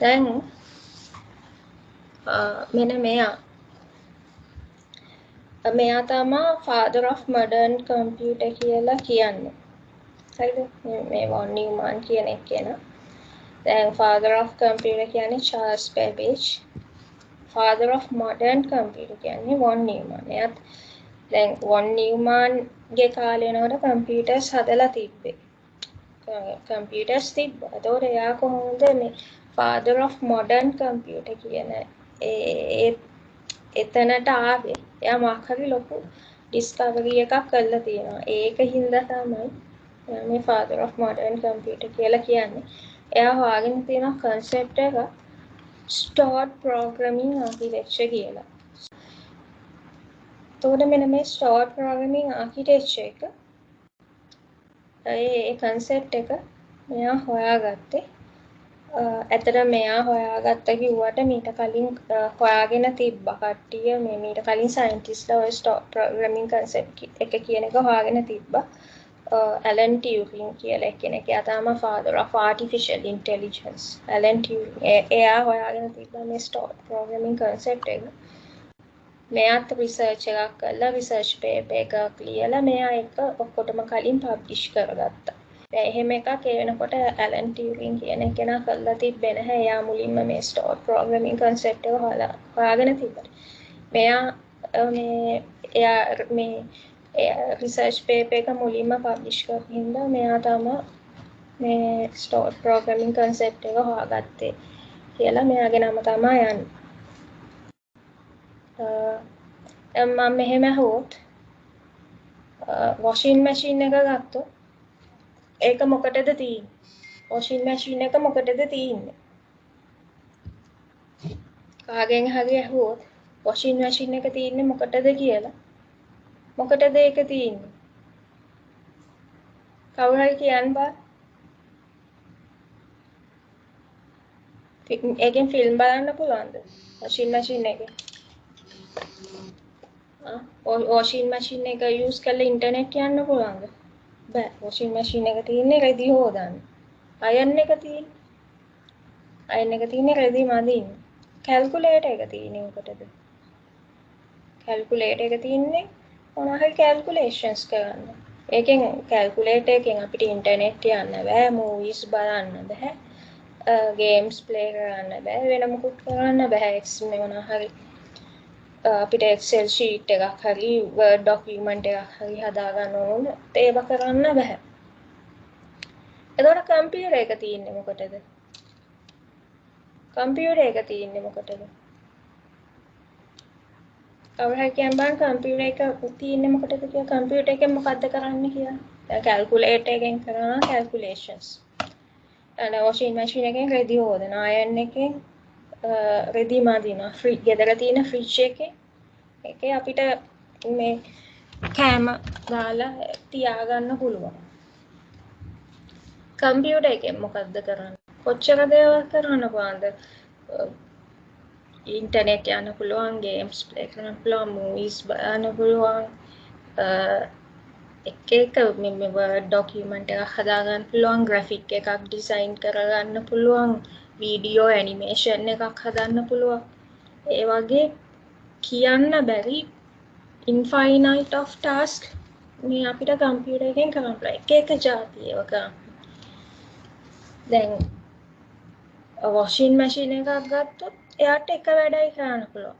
දැන් මෙන්න මෙයා තමයි father of modern computer කියලා කියන්නේ. හරිද? මේ von Neumann කියන එකේන. දැන් father of computer කියන්නේ Charles Babbage. father of modern computer කියන්නේ von Neumann. එයාත් දැන් von Neumann ගේ කාලේ වෙනකොට computers හදලා තිබ්බේ. computers තිබ්බා. ඒතකොට එයා කොහොමද මේ father of modern computer කියන එතනට ආවේ? එයා මොකක් හරි ලොකු discovery එකක් කරලා තියෙනවා. ඒකින්ද තමයි එයා මේ father of modern computer කියලා කියන්නේ. එයා හොයාගෙන තියෙන concept එක stored programming architecture කියලා. එතකොට මෙන්න මේ stored programming architecture එක ඒ concept එක මෙයා හොයාගත්තේ. ඇත්තට මෙයා හොයාගත්ත කිව්වට මීට කලින් හොයාගෙන තිබ්බා කට්ටිය මේ මීට කලින් සයන්ටිස්ට්ලා ඔය stored programming concept එක කියන එක හොයාගෙන තිබ්බා. Alan Turing කියලා කෙනෙක්. එයා තමයි father of artificial intelligence. Alan Turing. එයා හොයාගෙන තිබ්බා මේ stored programming concept එක. මෙයාත් රිසර්ච් එකක් කරලා රිසර්ච් පේපර් එකක් ලියලා මෙයා ඒක ඔක්කොටම කලින් පබ්ලිෂ් කරගත්තා. දැන් එහෙම එකක් ඒ වෙනකොට ඇලන් ටියුරින් කියන කෙනා කරලා තිබ්බේ නැහැ. එයා මුලින්ම මේ stored programming concept එක හොයාගෙන තිබ්බා. මෙයා රිසර්ච් පේපර් එක මුලින්ම පබ්ලිෂ් කරපු හින්දා මෙයා තමයි මේ stored programming concept එක හොයාගත්තේ කියලා මෙයාගේ නම තමයි යන්නේ. මම මෙහෙම අහුවොත් washing machine එක ගත්තොත් ඒක මොකටද තියෙන්නේ? washing machine එක මොකටද තියෙන්නේ? කාගෙන් හරි අහුවොත් washing machine එක තියෙන්නේ මොකටද කියලා. මොකටද ඒක තියෙන්නේ? කවුරු හරි කියන්න බෑ. ඒකෙන් ෆිල්ම් බලන්න පුළුවන්ද? washing machine එකේ. washing machine එක use කරලා ඉන්ටර්නෙට් යන්න පුළුවන්ද? බෑ. washing machine එක තියෙන්නේ රෙදි හොදන්න. අයන් එක තියෙන්නේ. අයන් එක තියෙන්නේ රෙදි මදින්න. කැල්කියුලේටර් එක තියෙන්නේ මොකටද? කැල්කියුලේටර් එක තියෙන්නේ මොනවා හරි කැල්කියුලේෂන්ස් කරන්න. ඒකෙන් කැල්කියුලේටර් එකෙන් අපිට ඉන්ටර්නෙට් යන්න බෑ, මූවිස් බලන්න බෑ, ගේම්ස් ප්ලේ කරන්න බෑ, වෙන මොකුත් කරන්න බෑ. එක්ස් මොනවා හරි අපිට Excel sheet එකක් හරි Word document එකක් හරි හදාගන්න ඕන ඒව කරන්න බෑ. එතකොට කම්පියුටර් එක තියෙන්නේ මොකටද? කම්පියුටර් එක තියෙන්නේ මොකටද? කවුරු හරි කියන්න බෑ කම්පියුටර් එක තියෙන්නේ මොකටද කියලා. කම්පියුටර් එකෙන් මොකද්ද කරන්නේ කියලා. දැන් කැල්කියුලේටර් එකෙන් කරනවා කැල්කියුලේෂන්ස්. washing machine එකෙන් රෙදි හොදනවා. අයන් එකෙන් රෙදි මදිනවා. ගෙදර තියෙන ෆ්‍රිජ් එකේ අපිට මේ කෑම දාලා තියාගන්න පුළුවන්. කම්පියුටර් එකෙන් මොකද්ද කරන්නේ? කොච්චර දේවල් කරන්න පුළුවන්ද? ඉන්ටර්නෙට් යන්න පුළුවන්, ගේම්ස් ප්ලේ කරන්න පුළුවන්, මූවිස් බලන්න පුළුවන්, එක මේ Word document එකක් හදාගන්න පුළුවන්, graphic එකක් design කරගන්න පුළුවන්, වීඩියෝ ඇනිමේෂන් එකක් හදන්න පුළුවන්. ඒ වගේ කියන්න බැරි infinite of task මේ අපිට කම්පියුටර් එකෙන් කරන්න පුළුවන්. එක જાති ඒවා කරන්න. දැන් washing machine එකක් ගත්තොත් එයාට එක වැඩයි කරන්න පුළුවන්.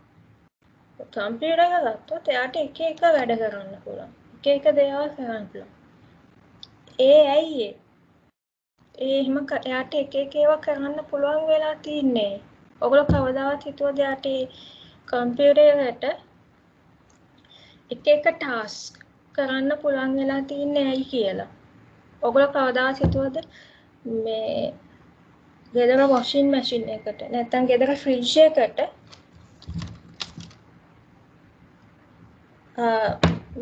කම්පියුටර් එක ගත්තොත් එයාට එක වැඩ කරන්න පුළුවන්. එක දේවල් කරන්න පුළුවන්. ඇයි එහෙම එයාට එක ඒවා කරන්න පුළුවන් වෙලා තින්නේ. ඔයගොල්ලෝ කවදාවත් හිතුවද එයාට කම්පියුටර් එකට එක ටාස්ක් කරන්න පුළුවන් වෙලා තින්නේ ඇයි කියලා? ඔයගොල්ලෝ කවදාවත් හිතුවද මේ ගෙදර washing machine එකට නැත්නම් ගෙදර ෆ්‍රිජ් එකට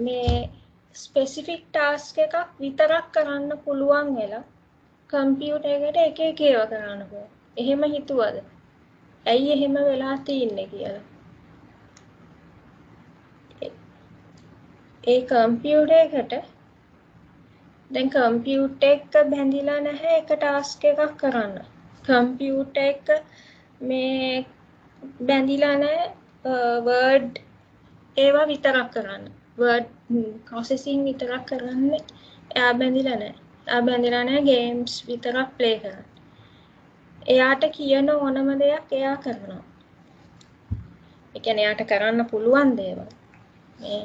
මේ ස්පෙસિෆික් ටාස්ක් එකක් විතරක් කරන්න පුළුවන් වෙලා කම්පියුටර් එකට එක ඒවා කරන්න පුළුවන්. එහෙම හිතුවද? ඇයි එහෙම වෙලා තින්නේ කියලා? ඒ කම්පියුටර් එකට දැන් කම්පියුටර් එක බැඳිලා නැහැ එක ටාස්ක් එකක් කරන්න. කම්පියුටර් එක මේ බැඳිලා නැහැ වර්ඩ් ඒවා විතරක් කරන්න. වර්ඩ් ප්‍රොසෙසින් විතරක් කරන්නේ එයා බැඳිලා නැහැ. එයා බැඳිලා නැහැ ගේම්ස් විතරක් ප්ලේ කරන්න. එයාට කියන ඕනම දෙයක් එයා කරනවා. ඒ කියන්නේ එයාට කරන්න පුළුවන් දේවල්. මේ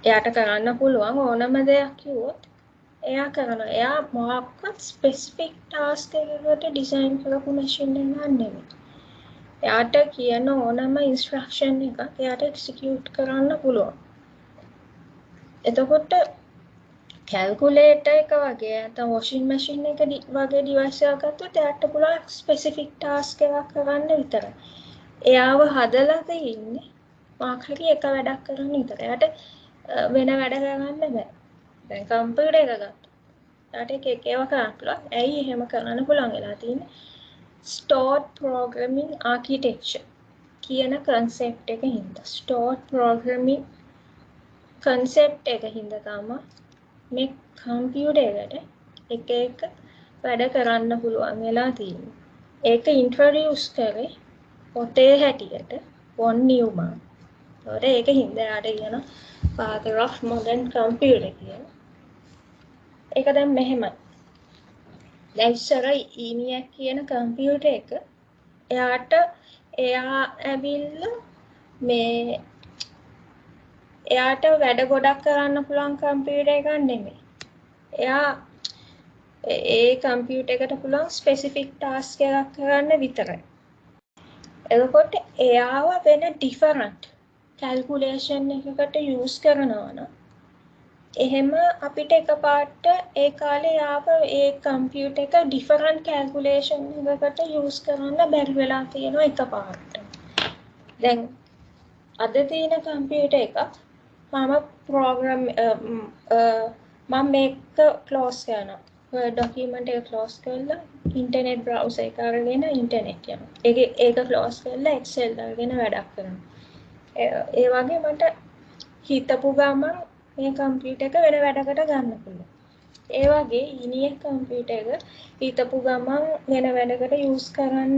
එයාට කරන්න පුළුවන් ඕනම දෙයක් කිව්වොත් එයා කරනවා. එයා මොකක්වත් ස්පෙસિෆික් ටාස්ක් එකකට ඩිසයින් කරපු මැෂින් එකක් නෙමෙයි. එයාට කියන ඕනම ඉන්ස්ට්‍රක්ෂන් එකක් එයාට එක්සිකියුට් කරන්න පුළුවන්. එතකොට කැල්කියුලේටර් එක වගේ නැත්නම් වොෂින් මැෂින් එක වගේ ඩිවයිස් එකක් ගත්තොත් එයාට පුළුවන් ස්පෙસિෆික් ටාස්ක් එකක් කරන්න විතරයි. එයාව හදලා තියෙන්නේ මොකක් හරි එක වැඩක් කරන්න විතරයි. එයාට වෙන වැඩ කරන්න බෑ. දැන් කම්පියුටර් එක ගත්තා. එයාට එක ඒවා කරන්න පුළුවන්. ඇයි එහෙම කරන්න පුළුවන් වෙලා තියෙන්නේ? stored programming architecture කියන concept එක හින්දා. stored programming concept එක හින්දා තමයි මේ කම්පියුටර් එකට එක වැඩ කරන්න පුළුවන් වෙලා තියෙන්නේ. ඒක ඉන්ට්‍රොඩියුස් කරේ පොතේ හැටියට වොන් නියුමන්. ඒක හින්දා යාට කියන father of modern computer කියලා. ඒක දැන් මෙහෙමයි. දැන් ඉස්සර ENIAC කියන කම්පියුටර් එක එයා ඇවිල්ලා මේ එයාට වැඩ ගොඩක් කරන්න පුළුවන් කම්පියුටර් එකක් නෙමෙයි. එයා ඒ කම්පියුටර් එකට පුළුවන් ස්පෙસિෆික් ටාස්ක් එකක් කරන්න විතරයි. එතකොට එයාව වෙන ඩිෆරන්ට් කැල්කියුලේෂන් එකකට යූස් කරනවා නම් එහෙම අපිට එකපාරට ඒ කාලේ යාව ඒ කම්පියුටර් එක ඩිෆරන්ට් කැල්කියුලේෂන් එකකට යූස් කරන්න බැරි වෙලා තියෙනවා එකපාරට. දැන් අද තියෙන කම්පියුටර් එක මම ප්‍රෝග්‍රෑම් මම මේක ක්ලෝස් කරනවා. වර්ඩ් ડોකියුමන්ට් එක ක්ලෝස් කරලා ඉන්ටර්නෙට් බ්‍රවුසර් එක අරගෙන ඉන්ටර්නෙට් යනවා. ඒක ක්ලෝස් කරලා එක්සෙල් අරගෙන වැඩක් කරනවා. ඒ වගේ මට හිතපු ගමන් මේ කම්පියුටර් එක වෙන වැඩකට ගන්න පුළුවන්. ඒ වගේ ENIAC කම්පියුටර් එක හිතපු ගමන් වෙන වැඩකට යූස් කරන්න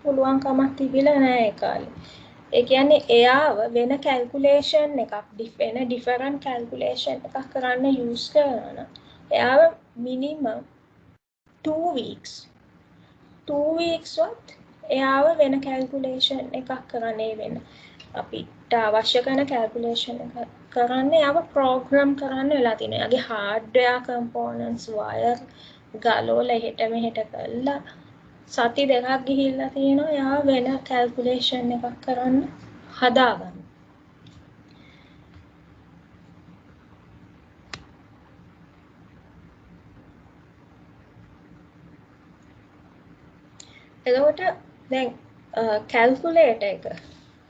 පුළුවන් කමක් තිබිලා නැහැ ඒ කාලේ. ඒ කියන්නේ එයාව වෙන කැල්කියුලේෂන් එකක් වෙන ඩිෆරන්ට් කැල්කියුලේෂන් එකක් කරන්න යූස් කරනවා නම් එයාව මිනිමම් 2 weeks වත් එයාව වෙන කැල්කියුලේෂන් එකක් කරන්නේ වෙන අපිට අවශ්‍ය කරන කැල්කියුලේෂන් එක කරන්න එයාව ප්‍රෝග්‍රෑම් කරන්න වෙලා තියෙනවා. එයාගේ හાર્ඩ්වෙයාර් කම්පොනන්ට්ස් වයර් ගලවලා එහෙට මෙහෙට කරලා සති දෙකක් ගිහිල්ලා තියෙනවා එයා වෙන කැල්කියුලේෂන් එකක් කරන්න හදාගන්න. එතකොට දැන් කැල්කියුලේටර් එක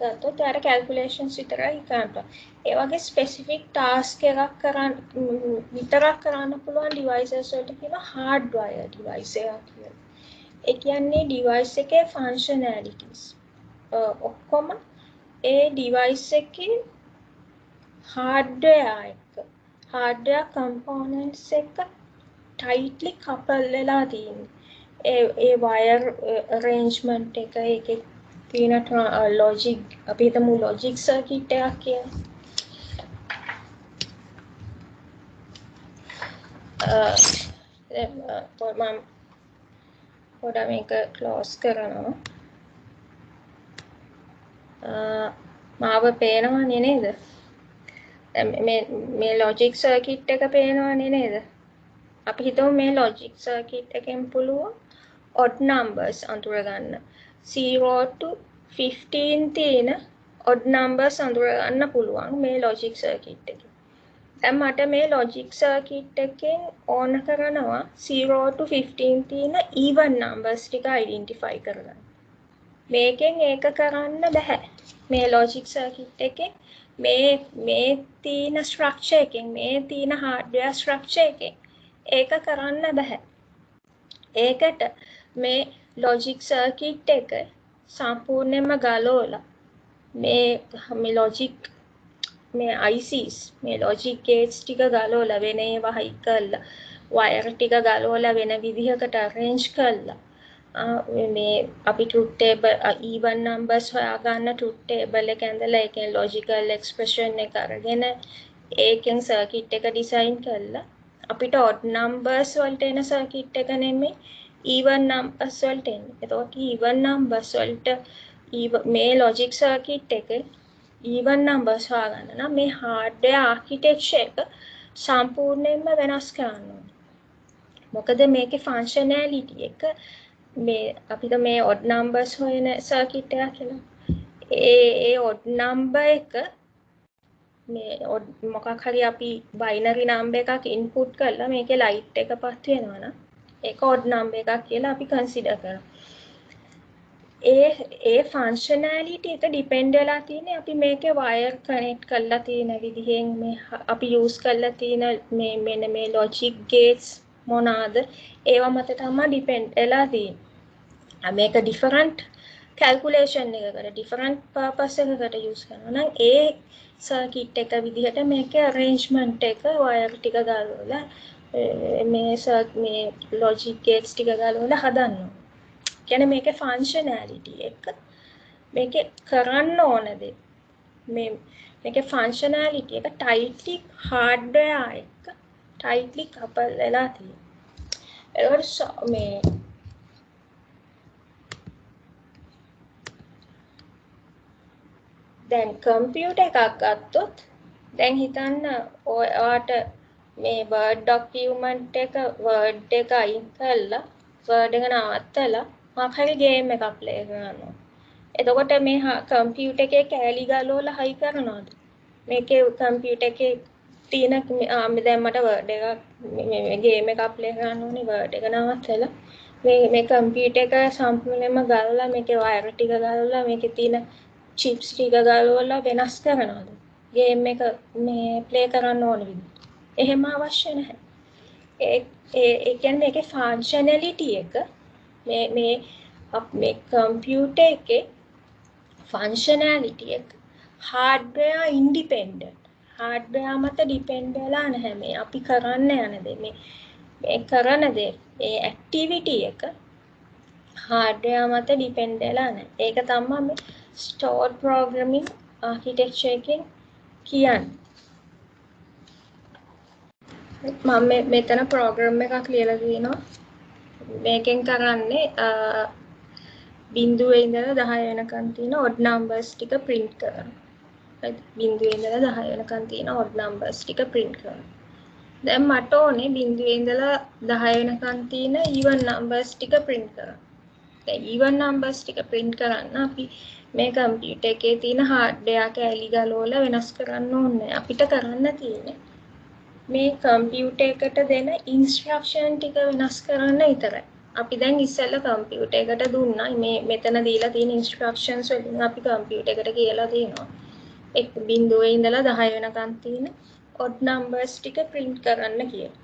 ගත්තොත් ඒකට කැල්කියුලේෂන්ස් විතරයි කරන්න. ඒ වගේ ස්පෙસિෆික් ටාස්ක් එකක් විතරක් කරන්න පුළුවන් ඩිවයිසස් වලට කියනවා හાર્ඩ්වයර් ඩිවයිස් එකක් කියලා. ඒ කියන්නේ ඩිවයිස් එකේ ෆන්ක්ෂනැලිටිස් ඔක්කොම ඒ ඩිවයිස් එකේ හાર્ඩ්වෙයාර් කම්පොනන්ට්ස් එක ටයිට්ලි කපල් වෙලා තියෙන්නේ. ඒ වයර් අරේන්ජ්මන්ට් එක ඒකේ තියෙන ලොජික් අපි හිතමු ලොජික් සර්කිට් එකක් කියලා. මම පොඩ්ඩක් මේක ක්ලෝස් කරනවා. මාව පේනවනේ නේද? මේ ලොජික් සර්කිට් එක පේනවනේ නේද? අපි හිතමු මේ ලොජික් සර්කිට් එකෙන් පුළුවන් odd numbers අඳුර ගන්න. 0 to 15 තියෙන odd numbers අඳුර ගන්න පුළුවන් මේ ලොජික් සර්කිට් එකෙන්. දැන් මට මේ ලොජික් සර්කිට් එකෙන් ඕන කරනවා 0 to 15 තියෙන even numbers ටික identify කරගන්න. මේකෙන් ඒක කරන්න බෑ. මේ ලොජික් සර්කිට් එකෙන් මේ තියෙන ස්ට්‍රක්චර් එකෙන් මේ තියෙන හાર્ඩ්වෙයාර් ස්ට්‍රක්චර් එකෙන් ඒක කරන්න බෑ. ඒකට මේ ලොජික් සර්කිට් එක සම්පූර්ණයෙන්ම ගලවලා මේ ලොජික් මේ ICs මේ ලොජික් ගේට්ස් ටික ගලවලා වෙන ඒවා හයි කරලා වයර් ටික ගලවලා වෙන විදිහකට arrange කළා මේ අපි truth table even numbers හොයාගන්න truth table එක ඇඳලා ඒකෙන් logical expression එක අරගෙන ඒකෙන් circuit එක design කළා අපිට odd numbers වලට එන circuit එක නෙමෙයි even numbers වලට එන්නේ. එතකොට even numbers වලට මේ logic circuit එක even numbers හොයාගන්න නම් මේ hardware architecture එක සම්පූර්ණයෙන්ම වෙනස් කරන්න ඕනේ. මොකද මේකේ functionality එක මේ අපිට මේ odd numbers හොයන circuit එකක් කියලා. ඒ odd number එක මේ මොකක් හරි අපි binary number එකක් input කරලා මේකේ light එක පත් වෙනවා නම් ඒක odd number එකක් කියලා අපි consider කරනවා. ඒ functionality එක depend වෙලා තියෙන්නේ අපි මේකේ wire connect කරලා තියෙන විදිහෙන් මේ අපි use කරලා තියෙන මේ මෙන්න මේ logic gates මොනවාද ඒවා මත තමයි depend වෙලා තියෙන්නේ. මේක different calculation එකකට different purpose එකකට use කරනවා නම් ඒ circuit එක විදිහට මේකේ arrangement එක wire ටික ගලවලා මේ logic gates ටික ගලවලා හදන්න. කියන්නේ මේකේ functionality එක මේකේ කරන්න ඕන දේ මේකේ functionality එක tightly hardware එක tightly couple වෙලා තියෙනවා. ඒකට මේ දැන් computer එකක් ගත්තොත් දැන් හිතන්න ඔයාට මේ word document එක word එක අයින් කරලා word එක නවත්තලා මොකක් හරි game එකක් play කරනවා. එතකොට මේ computer එකේ කැලි ගලවලා high කරනවද? මේකේ computer එකේ තියෙන දැන් මට word එකක් මේ game එකක් play කරන්න ඕනේ word එක නවත්තලා මේ computer එක සම්පූර්ණයෙන්ම ගලවලා මේකේ wire ටික ගලවලා මේකේ තියෙන chips ටික ගලවලා වෙනස් කරනවද? game එක මේ play කරන්න ඕන විදිහ. එහෙම අවශ්‍ය නැහැ. ඒ කියන්නේ මේකේ functionality එක මේ computer එකේ functionality එක hardware independent hardware මත depend වෙලා නැහැ මේ අපි කරන්න යන දේ මේ කරන දේ ඒ activity එක hardware මත depend වෙලා නැහැ. ඒක තමයි මේ stored programming architecture එකෙන් කියන්නේ. මම මෙතන program එකක් ලියලා තියෙනවා. මේකෙන් කරන්නේ බිඳුවේ ඉඳලා 10 වෙනකන් තියෙන odd numbers ටික print කරනවා. හරිද? බිඳුවේ ඉඳලා 10 වෙනකන් තියෙන odd numbers ටික print කරනවා. දැන් මට ඕනේ බිඳුවේ ඉඳලා 10 වෙනකන් තියෙන even numbers ටික print කරන්න. දැන් even numbers ටික print කරන්න අපි මේ computer එකේ තියෙන hardware කැලි ගලවලා වෙනස් කරන්න ඕනේ. අපිට කරන්න තියෙන්නේ මේ computer එකට දෙන instruction ටික වෙනස් කරන්න විතරයි. අපි දැන් ඉස්සෙල්ලා computer එකට දුන්නා මේ මෙතන දීලා තියෙන instructions වලින් අපි computer එකට කියලා දෙනවා. එක් බිඳුවේ ඉඳලා 10 වෙනකන් තියෙන odd numbers ටික print කරන්න කියලා.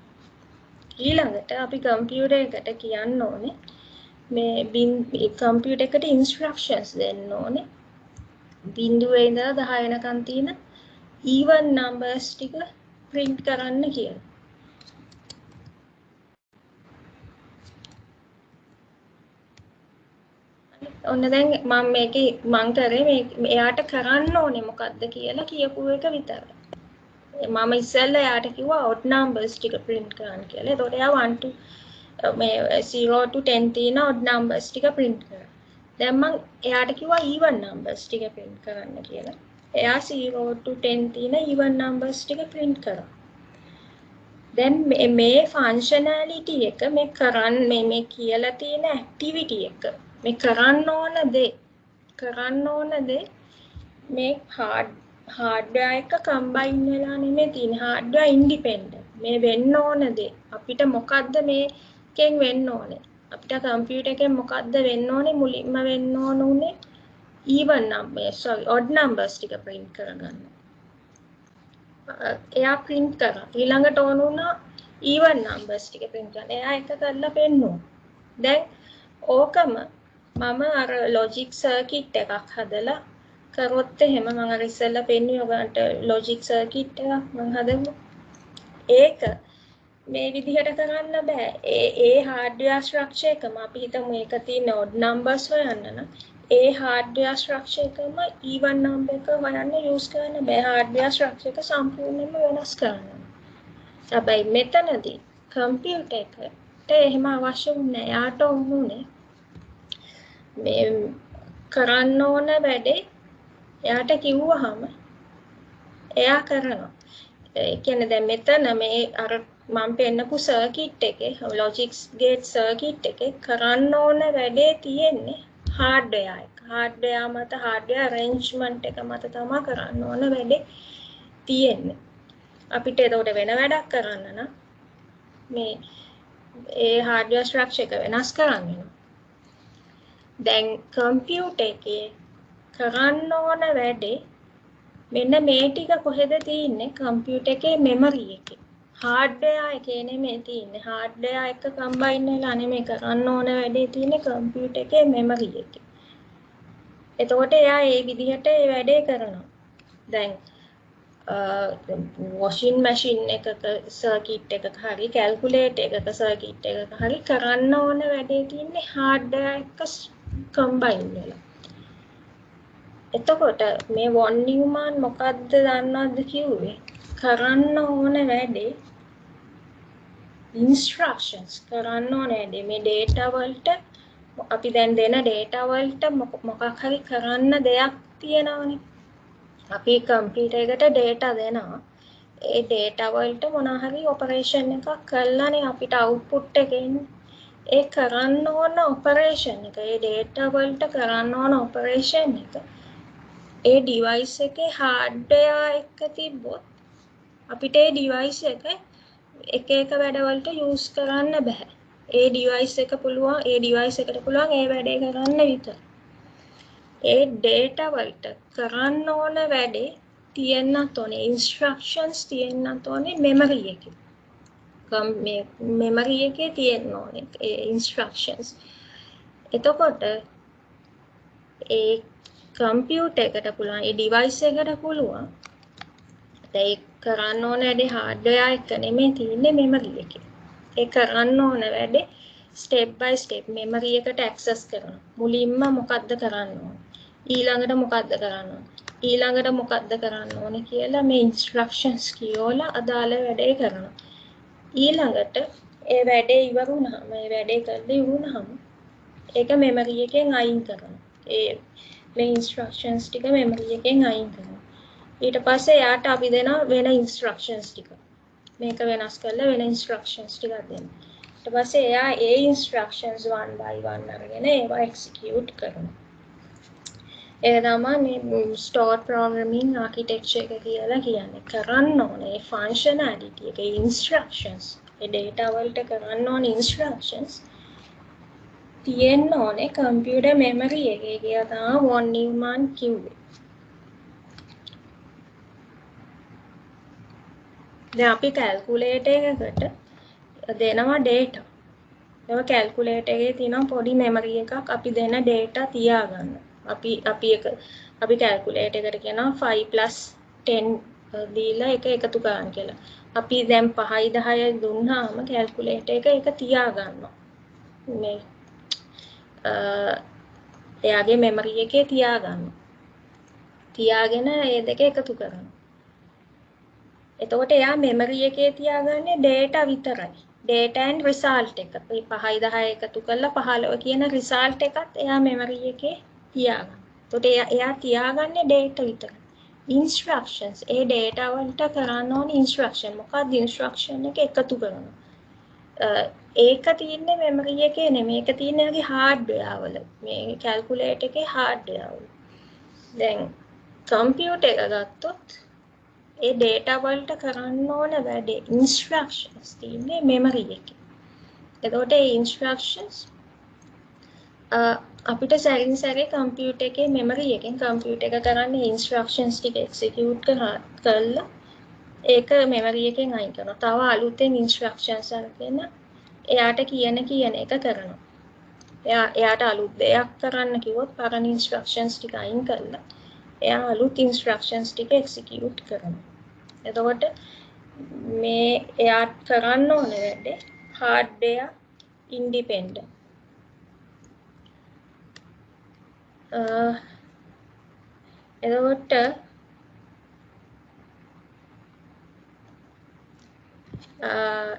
ඊළඟට අපි computer එකට කියන්න ඕනේ මේ computer එකට instructions දෙන්න ඕනේ. බිඳුවේ ඉඳලා 10 වෙනකන් තියෙන even numbers ටික print කරන්න කියලා. ඔන්න දැන් මම මේකේ මං කරේ මේ එයාට කරන්න ඕනේ මොකද්ද කියලා කියපු එක විතරයි. මම ඉස්සෙල්ලා එයාට කිව්වා odd numbers ටික print කරන්න කියලා. ඒතකොට එයා 1 to මේ 0 to 10 තියෙන odd numbers ටික print කරා. දැන් මං එයාට කිව්වා even numbers ටික print කරන්න කියලා. එයා 0 to 10 තියෙන even numbers ටික print කරා. දැන් මේ functionality එක මේ කරන්න මේ කියලා තියෙන activity එක මේ කරන්න ඕන දේ මේ hardware එක combine වෙලා නෙමෙයි තියෙන්නේ hardware independent මේ වෙන්න ඕන දේ අපිට මොකද්ද මේකෙන් වෙන්න ඕනේ අපිට computer එකෙන් මොකද්ද වෙන්න ඕනේ මුලින්ම වෙන්න ඕනේ even numbers odd numbers ටික print කරගන්න. එයා print කරා ඊළඟට ඕන වුණා even numbers ටික print කරන්න. එයා එක කරලා පෙන්නුවා. දැන් ඕකම මම අර logic circuit එකක් හදලා කරොත් එහෙම මම අර ඉස්සෙල්ලා පෙන්නුවේ ඔයගන්ට logic circuit එකක් මම හදමු. ඒක මේ විදිහට කරන්න බෑ. ඒ hardware structure එකම අපි හිතමු ඒක තියෙන odd numbers හොයන්න නම් ඒ hardware structure එකම even number එක හොයන්න use කරන්න බෑ. hardware structure එක සම්පූර්ණයෙන්ම වෙනස් කරන්න. හැබැයි මෙතනදී computer එකට එහෙම අවශ්‍ය වුණේ නැහැ. යාට උනේ මේ කරන්න ඕන වැඩේ එයාට කිව්වහම එයා කරනවා. ඒ කියන්නේ දැන් මෙතන මේ අර මම පෙන්නපු සර්කිට් එකේ ලොජික්ස් ගේට් සර්කිට් එකේ කරන්න ඕන වැඩේ තියෙන්නේ හાર્ඩ්වෙයාර් එක. හાર્ඩ්වෙයාර් මත හાર્ඩ්වෙයාර් අරේන්ජ්මන්ට් එක මත තමයි කරන්න ඕන වැඩේ තියෙන්නේ. අපිට ඒකට වෙන වැඩක් කරන්න නම් මේ ඒ හાર્ඩ්වෙයාර් ස්ට්‍රක්චර් එක වෙනස් කරන්න වෙනවා. දැන් කම්පියුටර් එකේ කරන්න ඕන වැඩේ මෙන්න මේ ටික කොහෙද තියෙන්නේ කම්පියුටර් එකේ මෙමරි එකේ. හાર્ඩ්වෙයාර් එකේ නෙමෙයි තියෙන්නේ. හાર્ඩ්වෙයාර් එක කම්බයින් වෙලා නෙමෙයි කරන්න ඕන වැඩේ තියෙන්නේ කම්පියුටර් එකේ මෙමරි එකේ. එතකොට එයා ඒ විදිහට ඒ වැඩේ කරනවා. දැන් washing machine එකක සර්කිට් එකක හරි කැල්කියුලේටර් එකක සර්කිට් එකක හරි කරන්න ඕන වැඩේ තියෙන්නේ හાર્ඩ්වෙයාර් එක කම්බයින් වෙලා. එතකොට මේ වොන් නියුමන් මොකද්ද දන්නවද කිව්වේ? කරන්න ඕන වැඩේ instructions කරන්න ඕන වැඩේ මේ data වලට අපි දැන් දෙන data වලට මොකක් හරි කරන්න දෙයක් තියෙනවනේ. අපි කම්පියුටර් එකට data දෙනවා. ඒ data වලට මොනවා හරි operation එකක් කළානේ අපිට output එක එන්නේ. ඒ කරන්න ඕන operation එක ඒ data වලට කරන්න ඕන operation එක ඒ device එකේ hardware එක තිබ්බොත් අපිට ඒ device එක එක වැඩවලට use කරන්න බෑ. ඒ device එකට පුළුවන් ඒ වැඩේ කරන්න විතරයි. ඒ data වලට කරන්න ඕන වැඩේ තියෙන්නත් ඕනේ instructions තියෙන්නත් ඕනේ memory එකේ. මේ memory එකේ තියෙන්න ඕනේ ඒ instructions. එතකොට ඒ කම්පියුටර් එකට පුළුවන් ඒ ඩිවයිස් එකට පුළුවන් ඒක කරන්න ඕන වැඩේ හાર્ඩ්වෙයාර් එක නෙමෙයි තියෙන්නේ මෙමරි එකේ. ඒ කරන්න ඕන වැඩේ ස්ටෙප් බයි ස්ටෙප් මෙමරි එකට ඇක්සස් කරනවා. මුලින්ම මොකද්ද කරන්න ඕන? ඊළඟට මොකද්ද කරන්න ඕන? ඊළඟට මොකද්ද කරන්න ඕන කියලා මේ ඉන්ස්ට්‍රක්ෂන්ස් කියවලා අදාළ වැඩේ කරනවා. ඊළඟට ඒ වැඩේ ඉවර වුණාම ඒ වැඩේ කරලා ඉවරුනහම ඒක මෙමරි එකෙන් අයින් කරනවා. මේ ඉන්ස්ට්‍රක්ෂන්ස් ටික මෙමරි එකෙන් අයින් කරනවා. ඊට පස්සේ යාට අපි දෙන වෙන ඉන්ස්ට්‍රක්ෂන්ස් ටික. මේක වෙනස් කරලා වෙන ඉන්ස්ට්‍රක්ෂන්ස් ටිකක් දෙන්න. ඊට පස්සේ එයා ඒ ඉන්ස්ට්‍රක්ෂන්ස් one by one අරගෙන ඒවා එක්සිකියුට් කරනවා. ඒක තමයි මේ ස්ටෝර් ප්‍රෝග්‍රෑමින් ආකිටෙක්චර් එක කියලා කියන්නේ. කරන්න ඕනේ ඒ ෆන්ක්ෂනැලිටි එක ඉන්ස්ට්‍රක්ෂන්ස්. ඒ data වලට කරන්න ඕනේ ඉන්ස්ට්‍රක්ෂන්ස් තියෙන්න ඕනේ කම්පියුටර් මෙමරි එකේ කියලා තමයි වොන් නිව්මන් කිව්වේ. දැන් අපි කැල්කියුලේටර් එකකට දෙනවා data. ඒක කැල්කියුලේටර් එකේ තියෙන පොඩි මෙමරි එකක් අපි දෙන data තියාගන්න. අපි කැල්කියුලේටර් එකට කියනවා 5 + 10 දීලා ඒක එකතු කරන්න කියලා. අපි දැන් 5යි 10යි දුන්නාම කැල්කියුලේටර් එක ඒක තියාගන්නවා. මේ එයාගේ මෙමරි එකේ තියාගන්නවා. තියාගෙන ඒ දෙක එකතු කරනවා. එතකොට එයා මෙමරි එකේ තියාගන්නේ data විතරයි. data and result එක. මේ 5යි 10යි එකතු කරලා 15 කියන result එකත් එයා මෙමරි එකේ තියාගන්නවා. එතකොට එයා තියාගන්නේ data විතරයි. instructions ඒ data වලට කරන්න ඕන instruction. මොකක්ද instruction එක එකතු කරනවා. ඒක තියෙන්නේ මෙමරි එකේ නෙමෙයි. ඒක තියෙන්නේ යගේ hardware වල. මේ calculator එකේ hardware වල. දැන් computer එක ගත්තොත් ඒ data වලට කරන්න ඕන වැඩේ instructions තියෙන්නේ memory එකේ. එතකොට ඒ instructions අපිට සැරින් සැරේ computer එකේ memory එකෙන් computer එක කරන්නේ instructions ටික execute කරලා ඒක memory එකෙන් අයින් කරනවා. තව අලුතෙන් instructions අරගෙන එයාට කියන එක කරනවා. එයාට අලුත් දෙයක් කරන්න කිව්වොත් පරණ instructions ටික අයින් කරලා එයා අලුත් instructions ටික execute කරනවා. එතකොට මේ එයාට කරන්න ඕන වැඩේ hardware independent. එතකොට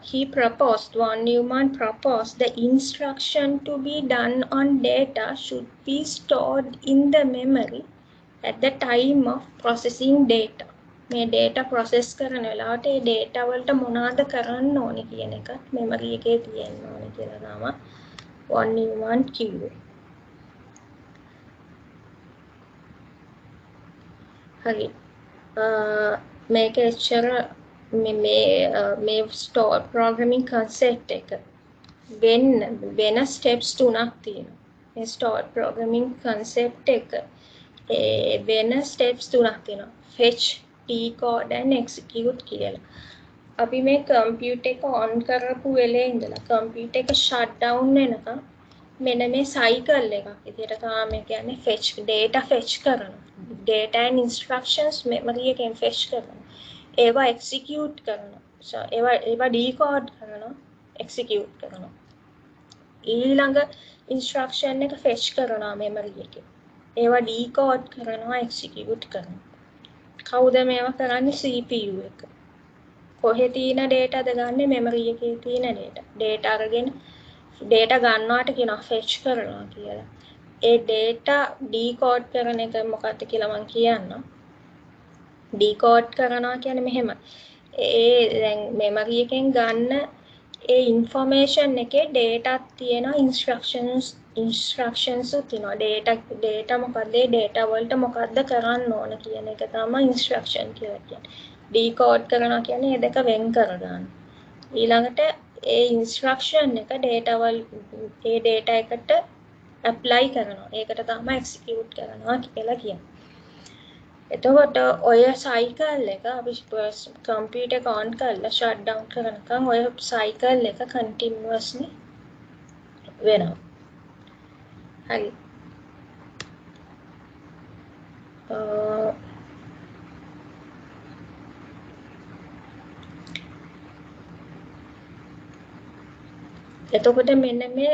he proposed, Von Neumann proposed the instruction to be done on data should be stored in the memory at the time of processing data. මේ data process කරන වෙලාවට ඒ data වලට මොනවද කරන්න ඕනේ කියන එකත් memory එකේ තියෙන්න ඕනේ කියලා තමයි Von Neumann කිව්වේ. හරි. මේක එච්චර මේ store programming concept එක වෙන steps තුනක් තියෙනවා. මේ store programming concept එක වෙන steps තුනක් තියෙනවා. fetch, decode and execute කියලා. අපි මේ computer එක on කරපු වෙලේ ඉඳලා computer එක shut down වෙනකම් මෙන්න මේ cycle එකක් විදිහට තමයි මේ කියන්නේ fetch data fetch කරනවා. data and instructions memory එකෙන් fetch කරනවා. ඒවා execute කරනවා. ඒවා decode කරනවා, execute කරනවා. ඊළඟ instruction එක fetch කරනවා memory එකේ. ඒවා decode කරනවා, execute කරනවා. කවුද මේවා කරන්නේ? CPU එක. කොහේ තියෙන data ද ගන්නෙ? memory එකේ තියෙන data. data අරගෙන data ගන්නවට කියනවා fetch කරනවා කියලා. ඒ data decode කරන එක මොකක්ද කියලා මම කියන්නම්. decode කරනවා කියන්නේ මෙහෙම. දැන් memory එකෙන් ගන්න ඒ information එකේ data තියෙනවා, instructions තියෙනවා. data මොකක්ද? ඒ data වලට මොකක්ද කරන්න ඕන කියන එක තමයි instruction කියලා කියන්නේ. decode කරනවා කියන්නේ මේ දෙක වෙන් කරගන්න. ඊළඟට ඒ instruction එක data එකට apply කරනවා. ඒකට තමයි execute කරනවා කියලා කියන්නේ. එතකොට ඔය cycle එක අපි computer එක on කරලා shut down කරනකම් ඔය cycle එක continuously වෙනවා. හරි. එතකොට මෙන්න මේ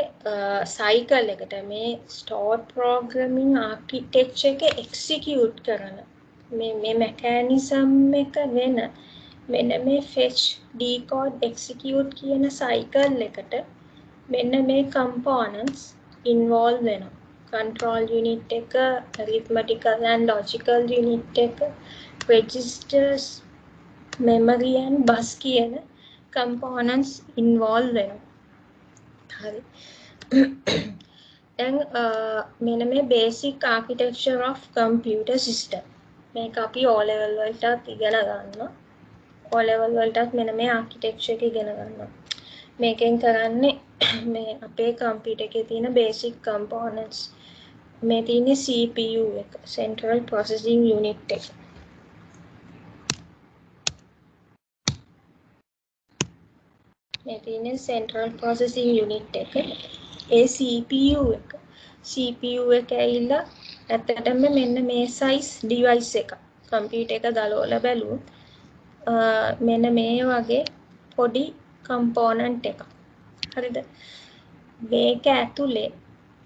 cycle එකට මේ stored programming architecture එක execute කරන මේ mechanism එක වෙන මෙන්න මේ fetch, decode, execute කියන cycle එකට මෙන්න මේ components involve වෙනවා. control unit එක, arithmetical and logical unit එක, registers, memory and bus කියන components involve වෙනවා. හරි. දැන් මෙන්න මේ basic architecture of computer system මේක අපි O level වලටත් ඉගෙන ගන්නවා. O level වලටත් මෙන්න මේ architecture එක ඉගෙන ගන්නවා. මේකෙන් කරන්නේ මේ අපේ computer එකේ තියෙන basic components මේ තියෙන්නේ CPU එක, central processing unit එක. මේ තියෙන්නේ central processing unit එක. ඒ CPU එක. CPU එක ඇවිල්ලා ඇත්තටම මෙන්න මේ size device එක. computer එක ගලවලා බැලුවොත් මෙන්න මේ වගේ පොඩි component එකක්. හරිද? මේක ඇතුලේ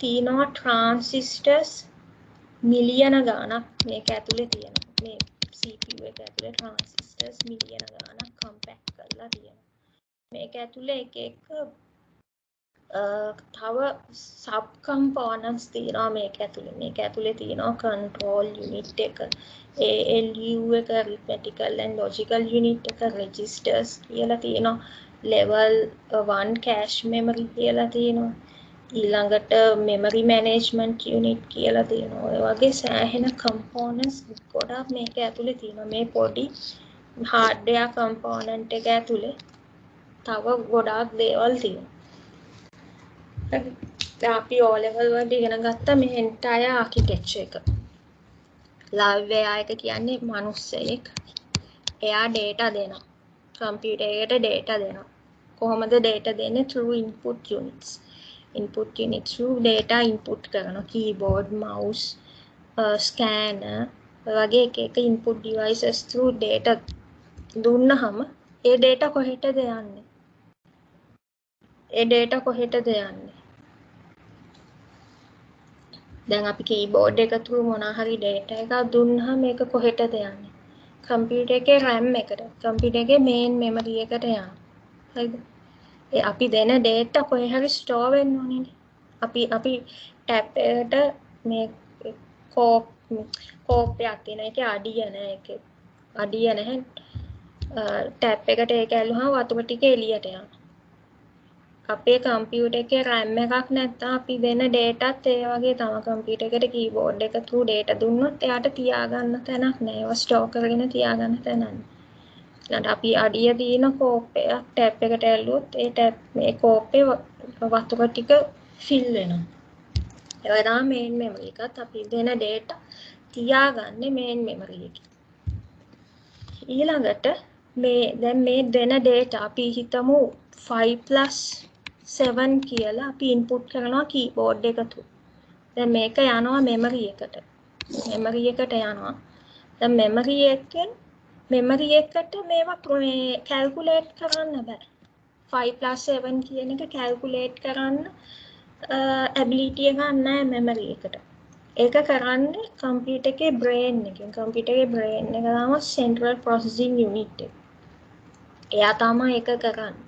තියෙනවා transistors මිලියන ගාණක් මේක ඇතුලේ තියෙනවා. මේ CPU එක ඇතුලේ transistors මිලියන ගාණක් compact කරලා තියෙනවා. මේක ඇතුලේ එක තව sub components තියෙනවා මේක ඇතුලේ. මේක ඇතුලේ තියෙනවා control unit එක, ALU එක, arithmetical and logical unit එක, registers කියලා තියෙනවා, level 1 cache memory කියලා තියෙනවා, ඊළඟට memory management unit කියලා තියෙනවා. ඔය වගේ සෑහෙන components ගොඩක් මේක ඇතුලේ තියෙනවා. මේ පොඩි hardware component එක ඇතුලේ තව ගොඩාක් දේවල් තියෙනවා. අපි O level වලට ඉගෙන ගත්ත මේ entire architecture එක. ලාර්වයා එක කියන්නේ මිනිස්සෙක්. එයා data දෙනවා. computer එකට data දෙනවා. කොහොමද data දෙන්නේ? through input units. input unit through data input කරනවා. keyboard, mouse, scanner වගේ එක input devices through data දුන්නහම ඒ data කොහෙටද යන්නේ? ඒ data කොහෙටද යන්නේ? දැන් අපි keyboard එක through මොනවා හරි data එකක් දුන්නාම මේක කොහෙටද යන්නේ? computer එකේ RAM එකට. computer එකේ main memory එකට යනවා. හරිද? ඒ අපි දෙන data කොහේ හරි store වෙන්න ඕනේනේ. අපි tab එකට මේ කෝපයක් තියෙන එකේ අඩිය නැහැ ඒකේ. අඩිය නැහැ. tab එකට ඒක ඇල්ලුවාම වතුර ටික එළියට යනවා. අපේ කම්පියුටර් එකේ RAM එකක් නැත්නම් අපි දෙන dataත් ඒ වගේ තමයි. කම්පියුටර් එකට keyboard එක through data දුන්නොත් එයාට තියාගන්න තැනක් නැහැ. ඒවා store කරගෙන තියාගන්න තැනක් නැහැ. ඊළඟට අපි අඩිය දින කෝපයක් ටැප් එකට ඇල්ලුවොත් මේ කෝපේ වතුර ටික ෆිල් වෙනවා. ඒ වගේම මේන් මෙමරි එකත් අපි දෙන data තියාගන්නේ මේන් මෙමරි එකේ. ඊළඟට දැන් මේ දෙන data අපි හිතමු 5+7 කියලා අපි input කරනවා keyboard එක තුල. දැන් මේක යනවා memory එකට. memory එකට යනවා. දැන් memory එකට මේවා calculate කරන්න බෑ. 5+7 කියන එක calculate කරන්න ability එක නැහැ memory එකට. ඒක කරන්නේ computer එකේ brain එකෙන්. computer එකේ brain එක තමයි central processing unit එක. එයා තමයි ඒක කරන්නේ.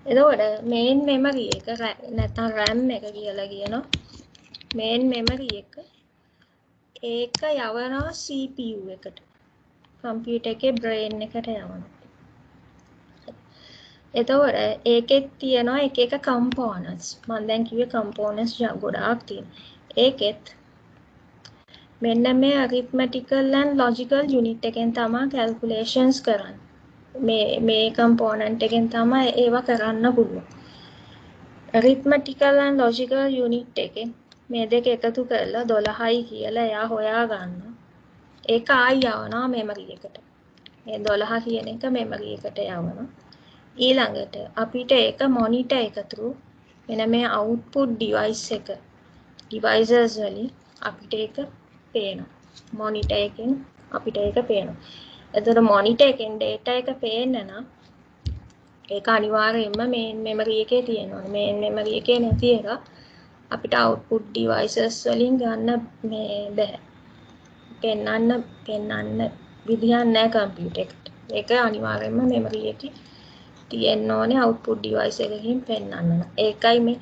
එතකොට main memory එක නැත්නම් RAM එක කියලා කියනවා. main memory එක ඒක යවනවා CPU එකට. computer එකේ brain එකට යවනවා. එතකොට ඒකෙත් තියෙනවා එක එක components. මම දැන් කිව්වේ components ගොඩාක් තියෙනවා. ඒකෙත් මෙන්න මේ arithmetical and logical unit එකෙන් තමයි calculations කරන්නේ. මේ component එකෙන් තමයි ඒවා කරන්න පුළුවන්. arithmetical and logical unit එකෙන් මේ දෙක එකතු කරලා 12යි කියලා එයා හොයා ගන්නවා. ඒක ආයි යවනවා memory එකට. මේ 12 කියන එක memory එකට යවනවා. ඊළඟට අපිට ඒක monitor එක through මෙන්න මේ output device එක devices වලින් අපිට ඒක පේනවා. monitor එකෙන් අපිට ඒක පේනවා. එතකොට monitor එකෙන් data එක පේන්න නම් ඒක අනිවාර්යයෙන්ම main memory එකේ තියෙන්න ඕනේ. main memory එකේ නැති එක අපිට output devices වලින් ගන්න මේ බෑ. පෙන්වන්න විදියක් නැහැ computer එකට. ඒක අනිවාර්යයෙන්ම memory එකේ තියෙන්න ඕනේ output device එකකින් පෙන්වන්න. ඒකයි මේ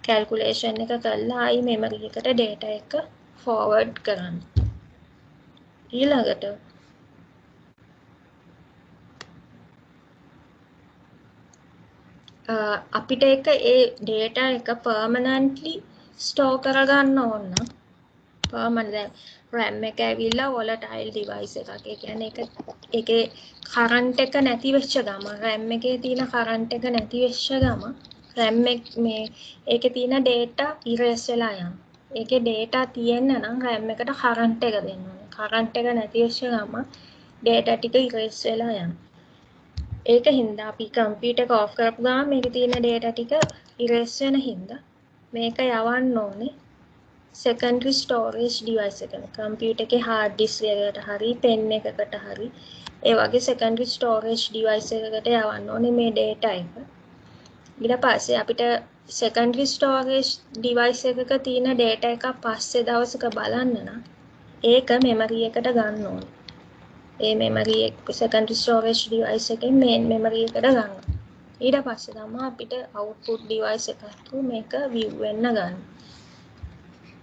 calculation එක කරලා ආයි memory එකට data එක forward කරන්න. ඊළඟට අපිට ඒක ඒ data එක permanently store කරගන්න ඕන නම් permanent RAM එක ඇවිල්ලා volatile device එකක්. ඒ කියන්නේ ඒකේ current එක නැති වෙච්ච ගම RAM එකේ තියෙන current එක නැති වෙච්ච ගම RAM මේ ඒකේ තියෙන data erase වෙලා යනවා. ඒකේ data තියෙන්න නම් RAM එකට current එක දෙන්න ඕනේ. current එක නැති වෙච්ච ගම data ටික erase වෙලා යනවා. ඒක හින්දා අපි computer එක off කරපු ගමන් මේකේ තියෙන data ටික erase වෙන හින්දා මේක යවන්න ඕනේ secondary storage device එකට. computer එකේ hard disk එකකට හරි pen එකකට හරි ඒ වගේ secondary storage device එකකට යවන්න ඕනේ මේ data එක. ඊට පස්සේ අපිට secondary storage device එකක තියෙන data එක පස්සේ දවසක බලන්න නම් ඒක memory එකට ගන්න ඕනේ. ඒ memory එක secondary storage device එකෙන් main memory එකට ගන්නවා. ඊට පස්සේ තමයි අපිට output device එකක් through මේක view වෙන්න ගන්න.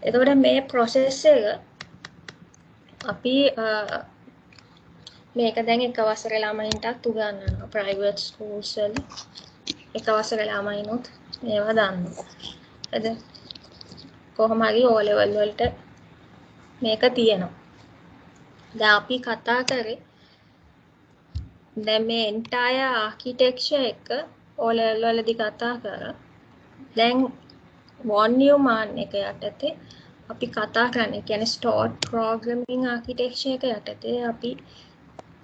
එතකොට මේ process එක අපි මේක දැන් එක වසරේ ළමයින්ටත් උගන්වනවා private schools වල. එක වසරේ ළමයිනොත් මේවා දන්නවා. හරිද? කොහොම හරි O level වලට මේක තියෙනවා. දැන් අපි කතා කරේ දැන් මේ entire architecture එක O level වලදී කතා කරා. දැන් von Neumann එක යටතේ අපි කතා කරන්නේ කියන්නේ stored programming architecture එක යටතේ අපි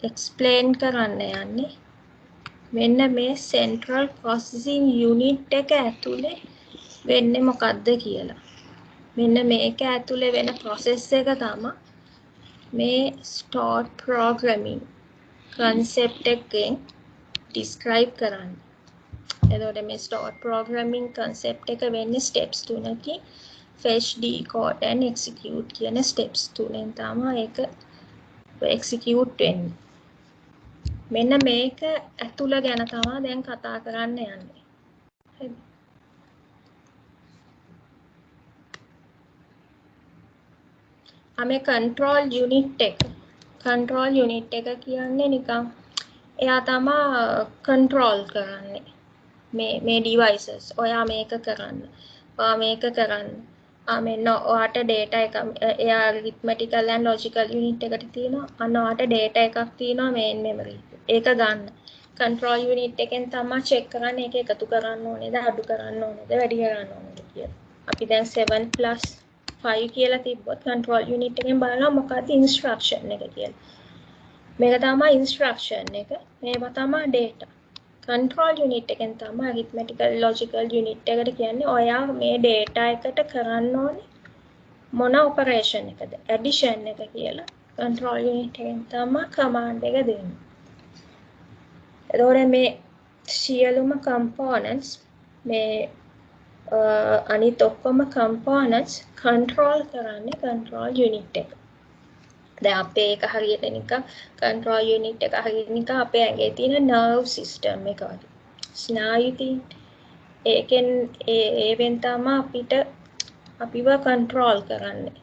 explain කරන්න යන්නේ මෙන්න මේ central processing unit එක ඇතුලේ වෙන්නේ මොකක්ද කියලා. මෙන්න මේක ඇතුලේ වෙන process එක තමයි මේ stored programming concept එකෙන් describe කරන්න. එතකොට මේ stored programming concept එක වෙන්නේ steps තුනකින්. fetch, decode and execute කියන steps තුනෙන් තමයි ඒක execute වෙන්නේ. මෙන්න මේක ඇතුළ ගැන තමයි දැන් කතා කරන්න යන්නේ. හරිද? මේ control unit එක කියන්නේ නිකන් එයා තමයි control කරන්නේ මේ devices. ඔයා මේක කරන්න. ඔයා මේක කරන්න. මෙන්න ඔයාට data එක එයා arithmetical and logical unit එකට තියෙනවා. අන්න ඔයාට data එකක් තියෙනවා main memory. ඒක ගන්න. control unit එකෙන් තමයි check කරන්නේ ඒක එකතු කරන්න ඕනේද අඩු කරන්න ඕනේද වැඩි කරන්න ඕනේද කියලා. අපි දැන් 7+5 කියලා තිබ්බොත් control unit එකෙන් බලනවා මොකක්ද instruction එක කියලා. මේක තමයි instruction එක. මේවා තමයි data. control unit එකෙන් තමයි arithmetical logical unit එකට කියන්නේ ඔයා මේ data එකට කරන්න ඕනේ මොන operation එකද addition එක කියලා. control unit එකෙන් තමයි command එක දෙන්නේ. එතකොට මේ සියලුම components මේ අනිත් ඔක්කොම components control කරන්නේ control unit එක. දැන් අපේ එක හරියට නිකන් control unit එක හරියට නිකන් අපේ ඇඟේ තියෙන nerve system එක වගේ. ස්නායු තියෙන. ඒකෙන් ඒවෙන් තමයි අපිට අපිව control කරන්නේ.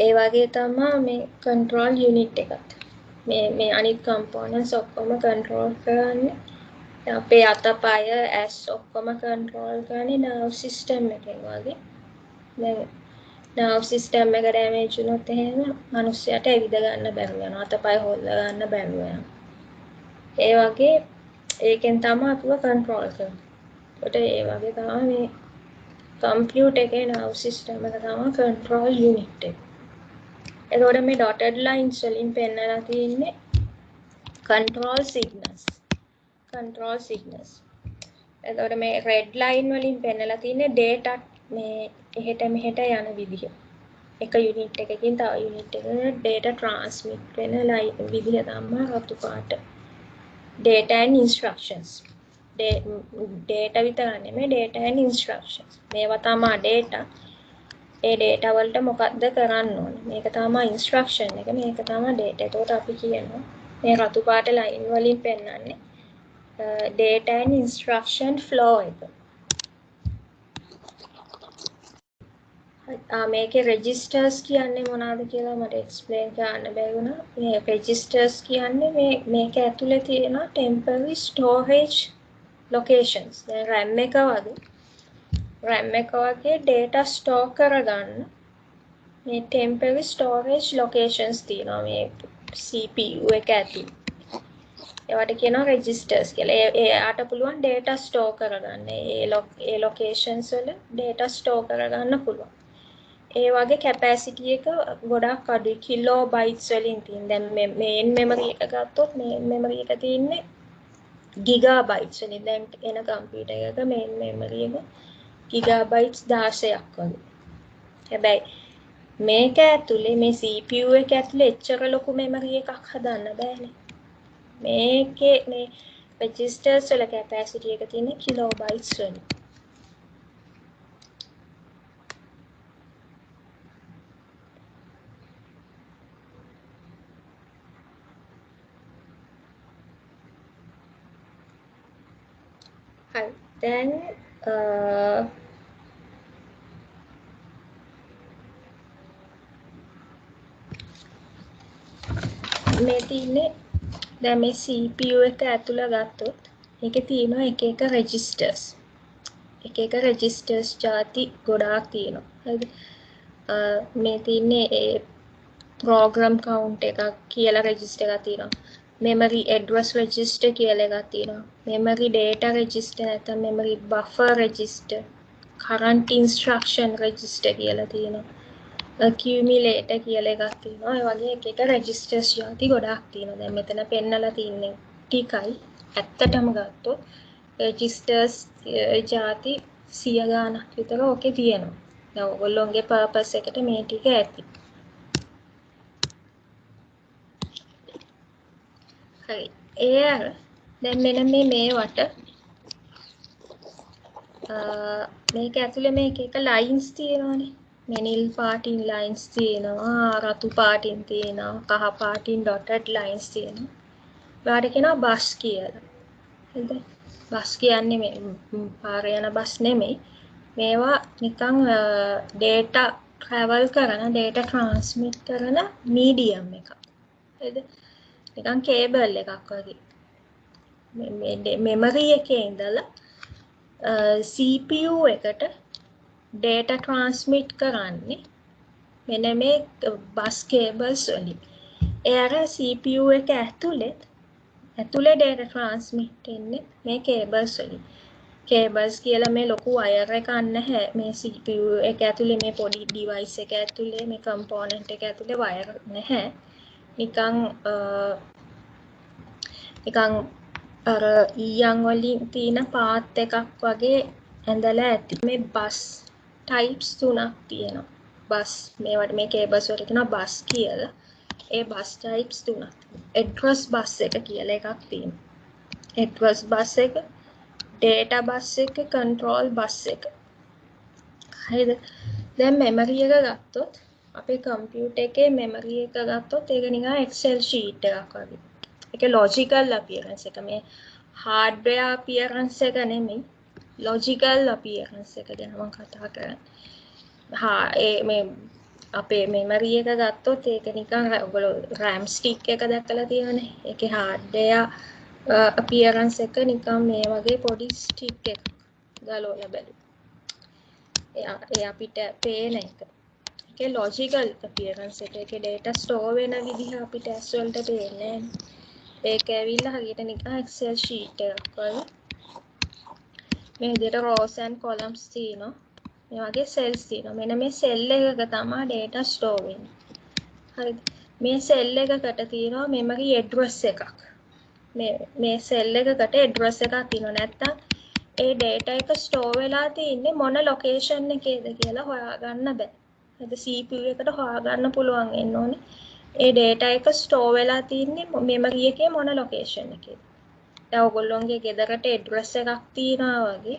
ඒ වගේ තමයි මේ control unit එකත්. මේ අනිත් components ඔක්කොම control කරන්නේ අපේ අතපය ඇස් ඔක්කොම control කරන්නේ nerve system එකෙන් වගේ. දැන් nerve system එක damage වුණොත් එහෙම මිනිස්සයාට ඇවිද ගන්න බැරුව යනවා. අතපය හොල්ල ගන්න බැරුව යනවා. ඒ වගේ ඒකෙන් තමයි අපිව control කරන්නේ. ඒකට ඒ වගේ තමයි මේ computer එකේ nerve system එක තමයි control unit එක. එතකොට මේ dotted lines වලින් පෙන්නලා තියෙන්නේ control signals. එතකොට මේ red line වලින් පෙන්නලා තියෙන්නේ data මේ එහෙට මෙහෙට යන විදිහ. එක unit එකකින් තව unit එකකට data transmit වෙන විදිහ තමයි රතු පාට. data and instructions. data විතරක් නෙමෙයි data and instructions. මේවා තමයි data. ඒ data වලට මොකක්ද කරන්න ඕනේ? මේක තමයි instruction එක. මේක තමයි data. එතකොට අපි කියනවා මේ රතු පාට line වලින් පෙන්නන්නේ data and instruction flow එක. මේකේ registers කියන්නේ මොනවද කියලා මට explain කරන්න බැරි වුණා. මේ registers කියන්නේ මේක ඇතුලේ තියෙන temporary storage locations. දැන් RAM එක වගේ data store කරගන්න මේ temporary storage locations තියෙනවා මේ CPU එක ඇතුලේ. ඒවට කියනවා registers කියලා. එයාට පුළුවන් data store කරගන්න. ඒ locations වල data store කරගන්න පුළුවන්. ඒ වගේ capacity එක ගොඩක් අඩුයි kilobytes වලින් තියෙන. දැන් main memory එක ගත්තොත් main memory එක තියෙන්නේ gigabytes වලින්. දැන් එන computer එකක main memory එක gigabytes 16ක් වගේ. හැබැයි මේක ඇතුලේ මේ CPU එක ඇතුලේ එච්චර ලොකු memory එකක් හදන්න බෑනේ. මේකේ මේ registers වල capacity එක තියෙන්නේ kilobytes වලින්. Then මේ තියෙන්නේ දැන් මේ CPU එක ඇතුළ ගත්තොත් ඒකේ තියෙනවා එක එක registers. එක registers ಜಾති ගොඩාක් තියෙනවා. හරිද? මේ තියෙන්නේ ඒ program count එකක් කියලා register එකක් තියෙනවා. memory address register කියලා එකක් තියෙනවා. memory data register නැත්නම් memory buffer register, current instruction register කියලා තියෙනවා. accumulator කියලා එකක් තියෙනවා. ඒ වගේ එක registers ಜಾති ගොඩාක් තියෙනවා. දැන් මෙතන පෙන්නලා තින්නේ ටිකයි. ඇත්තටම ගත්තොත් registers ಜಾති 100 ගාණක් විතර ඕකේ තියෙනවා. දැන් ඔයගොල්ලෝගේ purpose එකට මේ ටික ඇති. හරි. ඒ අර දැන් මෙන්න මේවට මේක ඇතුලේ මේක එක ලයින්ස් තියෙනවානේ. මේ නිල් පාටින් ලයින්ස් තියෙනවා, රතු පාටින් තියෙනවා, කහ පාටින් ඩොටඩ් ලයින්ස් තියෙනවා. ඒවට කියනවා බස් කියලා. හරිද? බස් කියන්නේ මේ පාරේ යන බස් නෙමෙයි. මේවා නිකන් data travel කරන data transmit කරන medium එකක්. හරිද? නිකන් කේබල් එකක් වගේ. මේ memory එකේ ඉඳලා CPU එකට data transmit කරන්නේ මෙන්න මේ bus cables වලින්. ඒ අර CPU එක ඇතුලේ data transmit වෙන්නේ මේ cables වලින්. cables කියලා මේ ලොකු wire එකක් නැහැ. මේ CPU එක ඇතුලේ මේ පොඩි device එක ඇතුලේ මේ component එක ඇතුලේ wire නැහැ. නිකන් අර ඊයන් වලින් තියෙන පාත් එකක් වගේ ඇඳලා ඇති. මේ බස් types තුනක් තියෙනවා. බස් මේවට මේ cables වලට කියනවා බස් කියලා. ඒ බස් types තුනක්. address bus එක කියලා එකක් තියෙනවා. address bus එක, data bus එක, control bus එක. හරිද? දැන් memory එක ගත්තොත් අපේ computer එකේ memory එක ගත්තොත් ඒක නිකන් excel sheet එකක් වගේ. ඒක logical appearance එක. මේ hardware appearance එක නෙමෙයි, logical appearance එක ගැන මම කතා කරන්නේ. මේ අපේ memory එක ගත්තොත් ඒක නිකන් ඔයගොල්ලෝ RAM stick එක දැක්කලා තියෙනනේ. ඒකේ hardware appearance එක නිකන් මේ වගේ පොඩි stick එකක් ගලවලා බැලුවා. ඒ අපිට පේන එක. ඒකේ logical appearance එක. ඒකේ data store වෙන විදිහ අපිට ඇස් වලට පේන්නේ නැහැ. ඒක ඇවිල්ලා හරියට නිකන් Excel sheet එකක් වගේ. මේ විදිහට rows and columns තියෙනවා. මේ වගේ cells තියෙනවා. මෙන්න මේ cell එකක තමයි data store වෙන්නේ. හරිද? මේ cell එකකට තියෙනවා memory address එකක්. මේ cell එකකට address එකක් තියෙනවා. නැත්තම් ඒ data එක store වෙලා තියෙන්නේ මොන location එකේද කියලා හොයාගන්න බෑ. හරිද? CPU එකට හොයාගන්න පුළුවන් වෙන්න ඕනේ. ඒ data එක store වෙලා තින්නේ memory එකේ මොන location එකේද. දැන් ඔයගොල්ලෝගේ ගෙදරට address එකක් තියනවා වගේ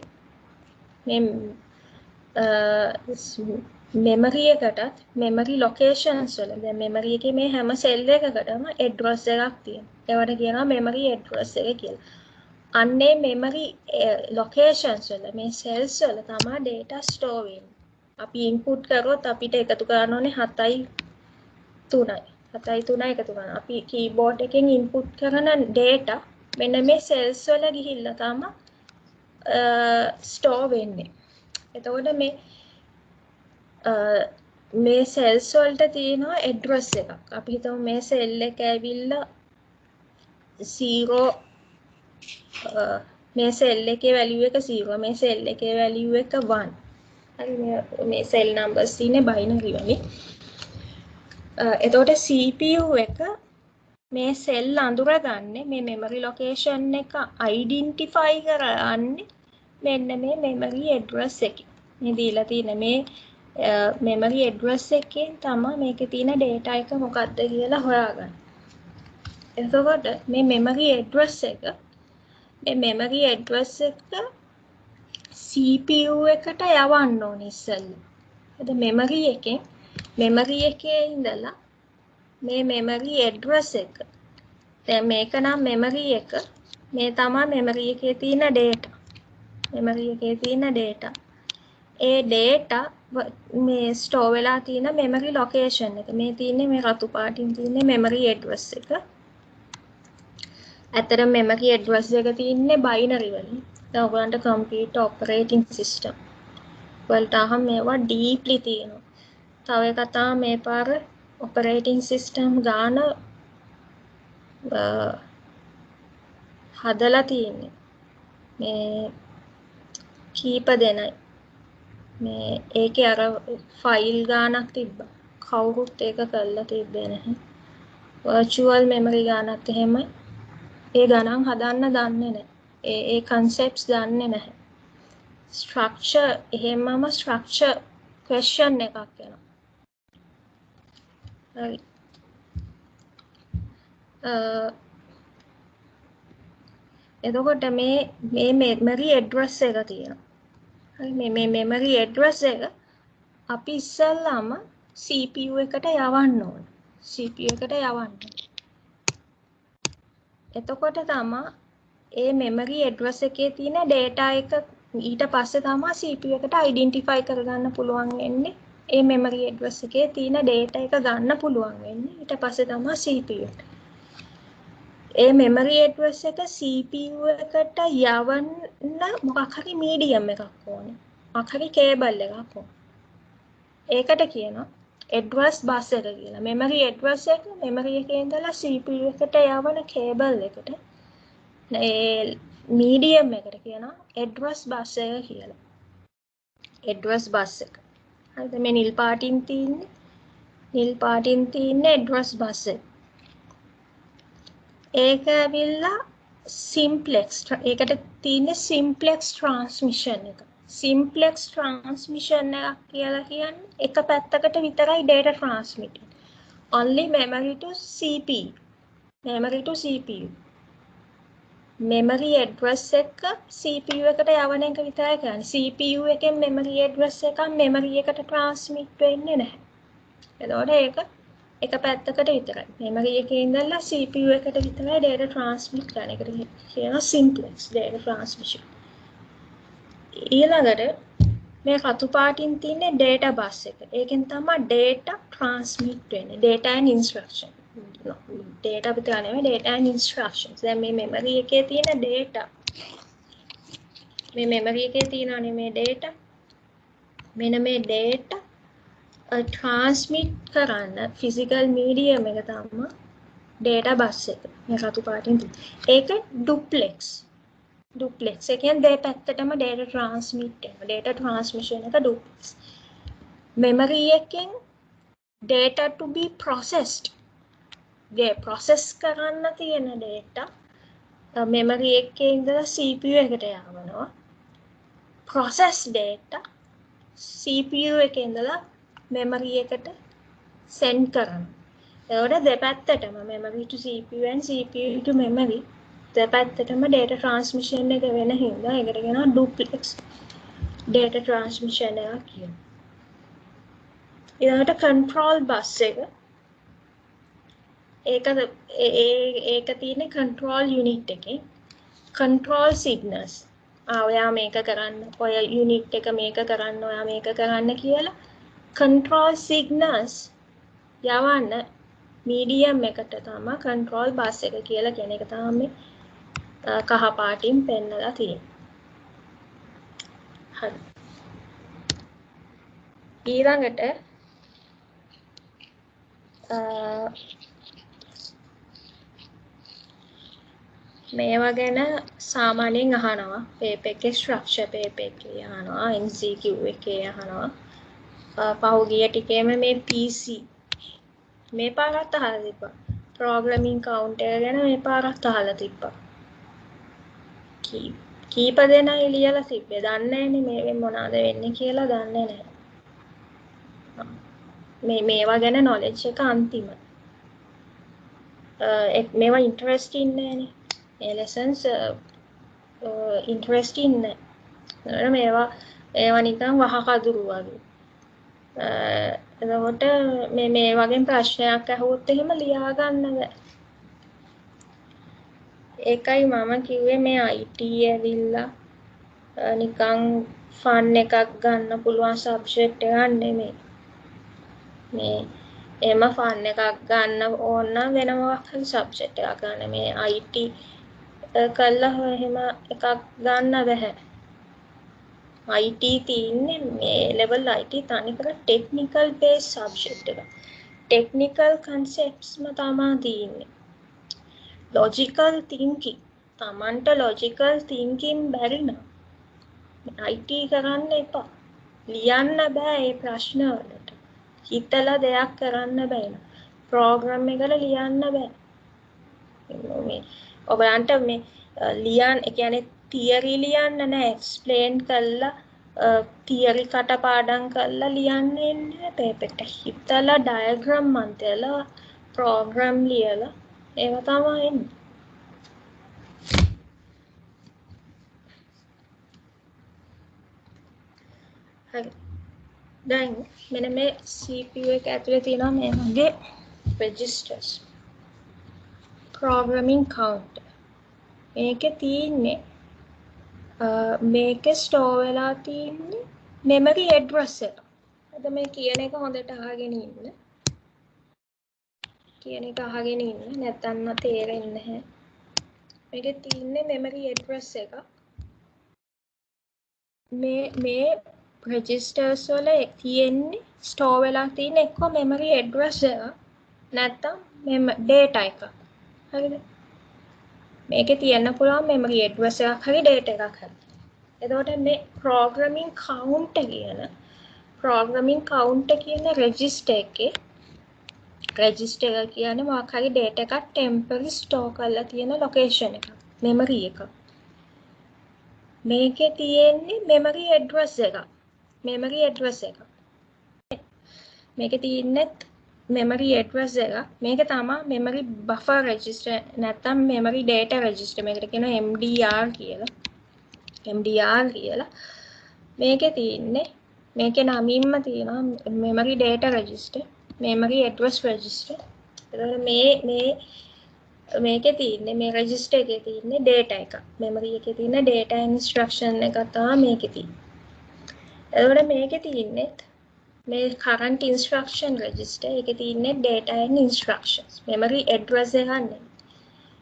මේ memory එකටත් memory locations වල දැන් memory එකේ මේ හැම cell එකකටම address එකක් තියෙනවා. ඒවට කියනවා memory address එක කියලා. අන්නේ memory locations වල මේ cells වල තමයි data store වෙන්නේ. අපි input කරොත් අපිට එකතු කරන්න ඕනේ 7යි 3යි. 7යි 3යි එකතු කරනවා. අපි keyboard එකෙන් input කරන data මෙන්න මේ cells වල ගිහිල්ලා තමයි store වෙන්නේ. එතකොට මේ cells වලට තියෙනවා address එකක්. අපි හිතමු මේ cell එක ඇවිල්ලා 0 මේ cell එකේ value එක 0, මේ cell එකේ value එක 1. හරි මේ cell numbers තියෙන්නේ binary වලින්. එතකොට CPU එක මේ cell අඳුරගන්නේ මේ memory location එක identify කරන්නේ මෙන්න මේ memory address එකේ. මේ දීලා තියෙන මේ memory address එකෙන් තමයි මේකේ තියෙන data එක මොකක්ද කියලා හොයාගන්නේ. එතකොට මේ memory address එක CPU එකට යවන්න ඕනේ ඉස්සෙල්ලා. එතකොට memory එකේ ඉඳලා මේ memory address එක. දැන් මේක නම් memory එක. මේ තමයි memory එකේ තියෙන data. memory එකේ තියෙන data. ඒ data මේ store වෙලා තියෙන memory location එක. මේ තියෙන්නේ මේ රතු පාටින් තියෙන්නේ memory address එක. ඇත්තටම memory address එක තියෙන්නේ binary වලින්. දැන් ඔයගලන්ට computer operating system වලට අහම මේවා deeply තියෙනවා. තව එකක් තමයි මේ පාර operating system ගාන හදලා තියෙන්නේ. මේ කීප දෙනයි. මේ ඒකේ අර ෆයිල් ගානක් තිබ්බා. කවුරුත් ඒක කරලා තිබ්බේ නැහැ. virtual memory ගානක් එහෙමයි. ඒ ගණන් හදන්න දන්නේ නැහැ. ඒ concepts දන්නේ නැහැ. structure එහෙමම structure question එකක් එනවා. හරි. එතකොට මේ memory address එක තියෙනවා. හරි මේ memory address එක අපි ඉස්සල්ලාම CPU එකට යවන්න ඕන. CPU එකට යවන්න. එතකොට තමයි ඒ memory address එකේ තියෙන data එක ඊට පස්සේ තමයි CPU එකට identify කරගන්න පුළුවන් වෙන්නේ. ඒ memory address එකේ තියෙන data එක ගන්න පුළුවන් වෙන්නේ ඊට පස්සේ තමයි CPU එකට. ඒ memory address එක CPU එකට යවන්න මොකක් හරි medium එකක් ඕනේ. මොකක් හරි cable එකක් ඕනේ. ඒකට කියනවා address bus එක කියලා. memory address එක memory එකේ ඉඳලා CPU එකට යවන cable එකට ඒ medium එකට කියනවා address bus එක කියලා. address bus එක. හරිද? මේ නිල් පාටින් තියෙන්නේ address bus එක. ඒක ඇවිල්ලා simplex ඒකට තියෙන්නේ simplex transmission එක. simplex transmission එකක් කියලා කියන්නේ එක පැත්තකට විතරයි data transmit. only memory to CPU. memory to CPU. memory address එක CPU එකට යවන එක විතරයි කරන්නේ. CPU එකෙන් memory address එකක් memory එකට transmit වෙන්නේ නැහැ. එතකොට ඒක එක පැත්තකට විතරයි. memory එකේ ඉඳලා CPU එකට විතරයි data transmit කරන එකට කියනවා simplex data transmission. ඊළඟට මේ රතු පාටින් තියෙන data bus එක. ඒකෙන් තමයි data transmit වෙන්නේ. data and instruction. data විතර නෙවෙයි data and instructions. දැන් මේ memory එකේ තියෙන data මේ memory එකේ තියෙනනේ මේ data. මෙන්න මේ data transmit කරන්න physical medium එක තමයි data bus එක. මේ රතු පාටින් තියෙන. ඒක duplex. duplex ඒ කියන්නේ දෙපැත්තටම data transmit වෙනවා. data transmission එක duplex. memory එකෙන් data to be processed. process කරන්න තියෙන data memory එකේ ඉඳලා CPU එකට යවනවා. process data CPU එකේ ඉඳලා memory එකට send කරනවා. ඒකට දෙපැත්තටම memory to CPU and CPU to memory දෙපැත්තටම data transmission එක වෙන හින්දා ඒකට කියනවා duplex data transmission එකක් කියනවා. ඊළඟට control bus එක ඒක තියෙන්නේ control unit එකේ control signals. ඔයා මේක කරන්න, ඔය unit එක මේක කරන්න, ඔයා මේක කරන්න කියලා control signals යවන්න medium එකට තමයි control bus එක කියලා කියන එක තමයි කහ පාටින් පෙන්නලා තියෙන්නේ. හරි. ඊළඟට මේවා ගැන සාමාන්‍යයෙන් අහනවා. paper එකේ structure paper එකේ අහනවා, MCQ එකේ අහනවා. පහුගිය ටිකේම මේ PC මේ පාරත් අහලා තිබ්බා. programming counter ගැන මේ පාරත් අහලා තිබ්බා. කීප දෙනා ලියලා තිබ්බේ. දන්නේ නැනේ මේ මොනවද වෙන්නේ කියලා දන්නේ නැහැ. මේවා ගැන knowledge එක අන්තිම. මේවා interesting නෑනේ. මේ lessons interesting නෑ. මේවා නිකන් වහකදුරු වගේ. එතකොට මේ වගේ ප්‍රශ්නයක් අහුවොත් එහෙම ලියා ගන්න බෑ. ඒකයි මම කිව්වේ මේ IT ඇවිල්ලා නිකන් ෆන් එකක් ගන්න පුළුවන් සබ්ජෙක්ට් එකක් නෙමෙයි. මේ එම ෆන් එකක් ගන්න ඕන නම් වෙනම වගේ සබ්ජෙක්ට් එකක් ගන්න. මේ IT කළා එහෙම එකක් ගන්න බෑ. IT තියෙන්නේ මේ level IT තනිකර technical based subject එක. technical concepts ම තමයි තියෙන්නේ. logical thinking තමන්ට logical thinking බැරි නම් IT කරන්න එපා. ලියන්න බෑ මේ ප්‍රශ්න වලට. හිතලා දෙයක් කරන්න බෑ. ප්‍රෝග්‍රෑම් එකකට ලියන්න බෑ. මේ ඔයගලන්ට මේ ලියන්න ඒ කියන්නේ තියරි ලියන්න නෑ එක්ස්ප්ලেইন කරලා තියරි කටපාඩම් කරලා ලියන්නේ නැහැ පේපර් එකට. හිතලා ඩයග්‍රෑම් මන්තලා ප්‍රෝග්‍රෑම් ලියලා ඒව තමයි එන්නේ. හරි. දැන් මෙන්න මේ CPU එක ඇතුලේ තියෙනවා මේ වගේ registers. Programming counter. මේකේ තියෙන්නේ මේකේ store වෙලා තියෙන්නේ memory address එක. අද මේ කියන එක හොඳට අහගෙන ඉන්න. කියන එක අහගෙන ඉන්න. නැත්නම් තේරෙන්නේ නැහැ. මේකේ තියෙන්නේ memory address එක. මේ registers වල තියෙන්නේ store වෙලා තියෙන එක්ක memory address එක නැත්නම් data එක. හරිද? මේකේ තියන්න පුළුවන් memory address එකක් හරි data එකක් හරි. එතකොට මේ programming counter කියන register එකේ register එක කියන්නේ මොකක් හරි data එකක් temporary store කරලා තියෙන location එක. memory එක. මේකේ තියෙන්නේ memory address එක. මේකේ තියෙන්නේ memory address එක. මේක තමයි memory buffer register නැත්නම් memory data register. මේකට කියනවා MDR කියලා. මේකේ තියෙන්නේ මේකේ නමින්ම තියෙනවා memory data register, memory address register. එතකොට මේකේ තියෙන්නේ මේ register එකේ තියෙන්නේ data එක. memory එකේ තියෙන data instruction එක තමයි මේකේ තියෙන්නේ. එතකොට මේකේ තියෙන්නේ මේ current instruction register එකේ තියෙන්නේ data and instructions. memory address එක ගන්න.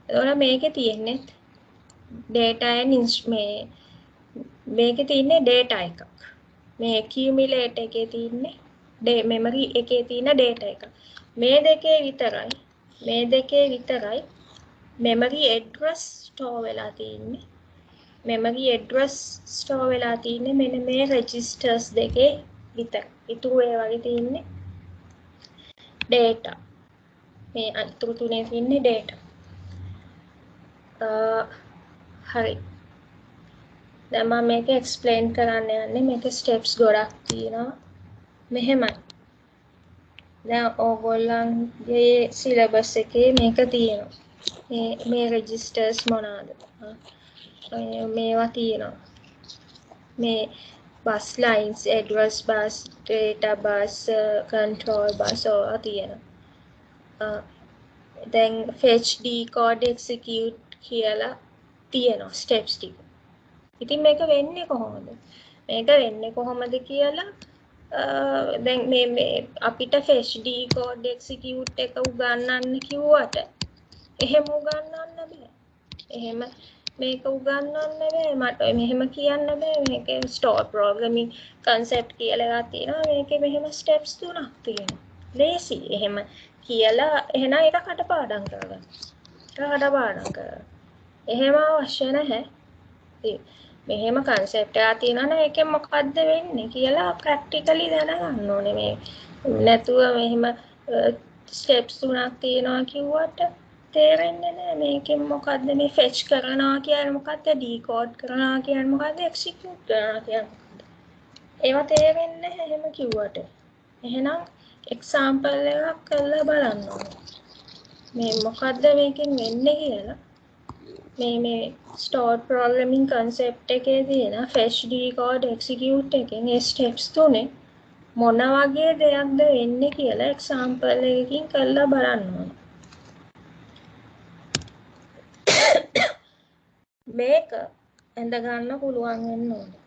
එතකොට මේකේ තියෙන්නේ data and මේකේ තියෙන්නේ data එකක්. මේ accumulate එකේ තියෙන්නේ memory එකේ තියෙන data එක. මේ දෙකේ විතරයි memory address store වෙලා තියෙන්නේ. මෙන්න මේ registers දෙකේ විතර. ඉතුරු ඒ වගේ තියෙන්නේ data. මේ අතුරු තුනේ තියෙන්නේ data. හරි. දැන් මම මේක explain කරන්න යන්නේ. මේකේ steps ගොඩක් තියෙනවා. මෙහෙමයි. දැන් ඕගොල්ලන්ගේ syllabus එකේ මේක තියෙනවා. මේ registers මොනවාද? මේවා තියෙනවා. මේ bus lines, address bus, data bus, control bus ඔය තියෙනවා. දැන් fetch, decode, execute කියලා තියෙනවා steps ටික. ඉතින් මේක වෙන්නේ කොහොමද? කියලා දැන් මේ අපිට fetch, decode, execute එක උගන්වන්න කිව්වට එහෙම උගන්වන්න බෑ. එහෙම මේක උගන්වන්න බෑ. මට මෙහෙම කියන්න බෑ. මේකේ store programming concept කියලා එකක් තියෙනවා. මේකේ මෙහෙම steps 3ක් තියෙනවා. ලේසි. එහෙම කියලා එහෙනම් ඒක කටපාඩම් කරගන්න. එහෙම අවශ්‍ය නැහැ. මෙහෙම concept එකක් තියෙනවා නම් ඒකෙන් මොකද්ද වෙන්නේ කියලා practically දැනගන්න ඕනේ. මේ නැතුව මෙහෙම steps 3ක් තියෙනවා කිව්වට තේරෙන්නේ නැහැ. මේකෙන් මොකද්ද මේ fetch කරනවා කියන්නේ මොකද්ද, decode කරනවා කියන්නේ මොකද්ද, execute කරනවා කියන්නේ මොකද්ද. ඒවා තේරෙන්නේ නැහැ එහෙම කිව්වට. එහෙනම් example එකක් කරලා බලන්න ඕනේ. මේ මොකද්ද මේකෙන් වෙන්නේ කියලා. මේ stored programming concept එකේ තියෙන fetch, decode, execute එකෙන් ඒ steps තුනේ මොන වගේ දෙයක්ද වෙන්නේ කියලා example එකකින් කරලා බලන්න ඕනේ. මේක ඇඳ ගන්න පුළුවන් වෙන්න ඕනේ.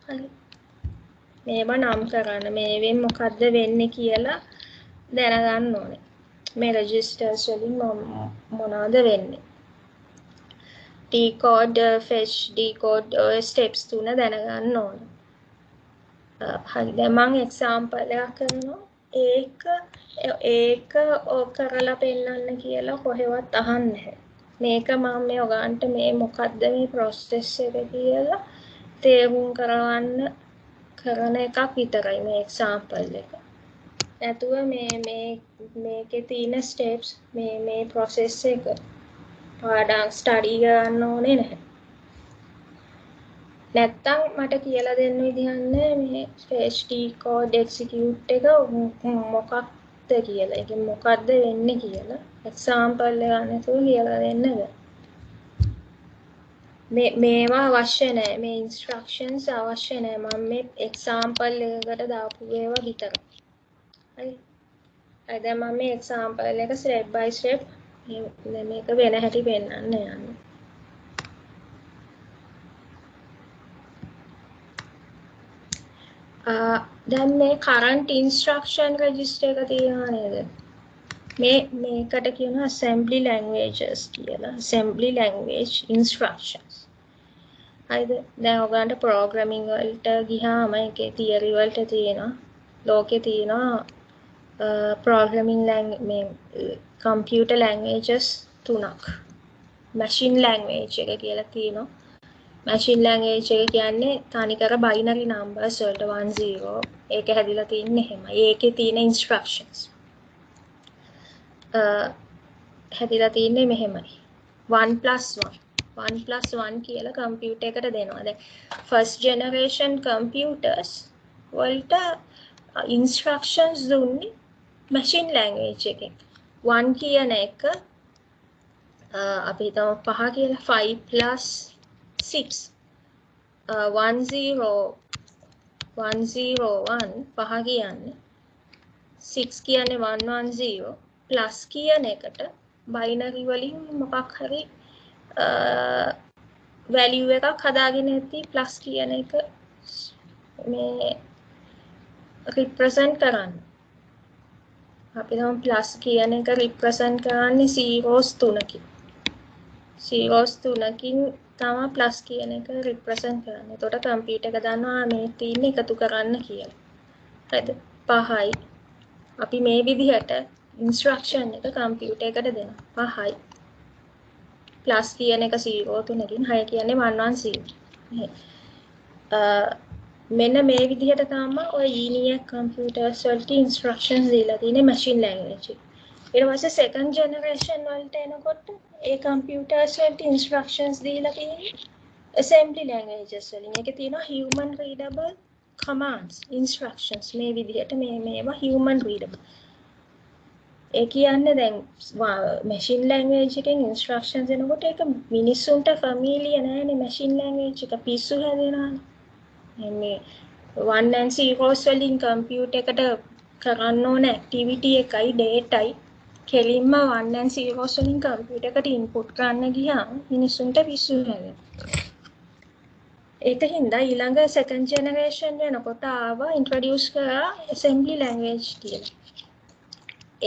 හරි. මේව නම් කරන්න මේවෙන් මොකද්ද වෙන්නේ කියලා දැනගන්න ඕනේ. මේ registers වලින් මොනවද වෙන්නේ? decode, fetch, decode steps තුන දැනගන්න ඕනේ. හරි. දැන් මම example එකක් කරනවා. ඒක කරලා පෙන්නන්න කියලා කොහෙවත් අහන්නේ නැහැ. මේක මම මේ ඔයගන්ට මේ මොකද්ද මේ process එක කියලා තේරුම් කරවන්න කරන එකක් විතරයි මේ example එක. නැතුව මේකේ තියෙන steps මේ process එක පාඩම් study කරන්න ඕනේ නැහැ. නැත්තම් මට කියලා දෙන්න විදිහක් නැහැ මේ fetch, decode, execute එක මොකක්ද කියලා. ඒකෙන් මොකද්ද වෙන්නේ කියලා example එක නැතුව කියලා දෙන්න බෑ. මේවා අවශ්‍ය නැහැ. මේ ඉන්ස්ට්‍රක්ෂන්ස් අවශ්‍ය නැහැ. මම මේ එක්සැම්පල් එකකට දාපු ඒවා විතරයි. හරි. හරි දැන් මම මේ එක්සැම්පල් එක ස්ටෙප් බයි ස්ටෙප් මේක වෙන හැටි පෙන්නන්න යන්නේ. දැන් මේ current instruction register එක තියෙනවා නේද? මේකට කියනවා assembly languages කියලා. assembly language instructions. හරිද? දැන් ඔයගන්ට programming වලට ගියාම ඒකේ theory වලට තියෙනවා. ලෝකේ තියෙනවා programming computer languages තුනක්. machine language එක කියලා තියෙනවා. machine language එක කියන්නේ තනිකර binary numbers වලට 1 0 ඒක හැදිලා තින්නේ එහෙමයි. ඒකේ තියෙන instructions හැදිලා තින්නේ මෙහෙමයි. 1+1 කියලා කම්පියුටර් එකට දෙනවා. දැන් first generation computers වලට instructions දුන්නේ machine language එකෙන්. 1 කියන එක අපි හිතමු 5 කියලා 5+6 101 5 කියන්නේ 6 කියන්නේ 110 plus කියන එකට binary වලින් මොකක් හරි value එකක් හදාගෙන ඇති plus කියන එක මේ represent කරන්න. අපි නම් plus කියන එක represent කරන්නේ zeros 3කින්. zeros 3කින් තමයි plus කියන එක represent කරන්නේ. එතකොට කම්පියුටර් එක දන්නවා මේ තියෙන්නේ එකතු කරන්න කියලා. හරිද? 5යි. අපි මේ විදිහට instruction එක කම්පියුටර් එකට දෙනවා. 5යි. plus කියන එක 0 3කින් 6 කියන්නේ 110. මෙන්න මේ විදිහට තමයි ඔය ENIAC computers වලට instructions දීලා තියෙන්නේ machine language. ඊට පස්සේ second generation වලට එනකොට ඒ computers වලට instructions දීලා තියෙන්නේ assembly languages වලින්. ඒකේ තියෙනවා human readable commands instructions මේ විදිහට මේවා human readable. ඒ කියන්නේ දැන් machine language එකෙන් instructions එනකොට ඒක මිනිස්සුන්ට familiar නෑනේ machine language එක පිස්සු හැදෙනවානේ. මේ 1 and 0s වලින් කම්පියුටර් එකට කරන්න ඕන activity එකයි dataයි කෙලින්ම 1 and 0s වලින් කම්පියුටර් එකට input කරන්න ගියාම මිනිස්සුන්ට පිස්සු හැදෙනවා. ඒක හින්දා ඊළඟ second generation යනකොට ආවා introduce කරා assembly language කියලා.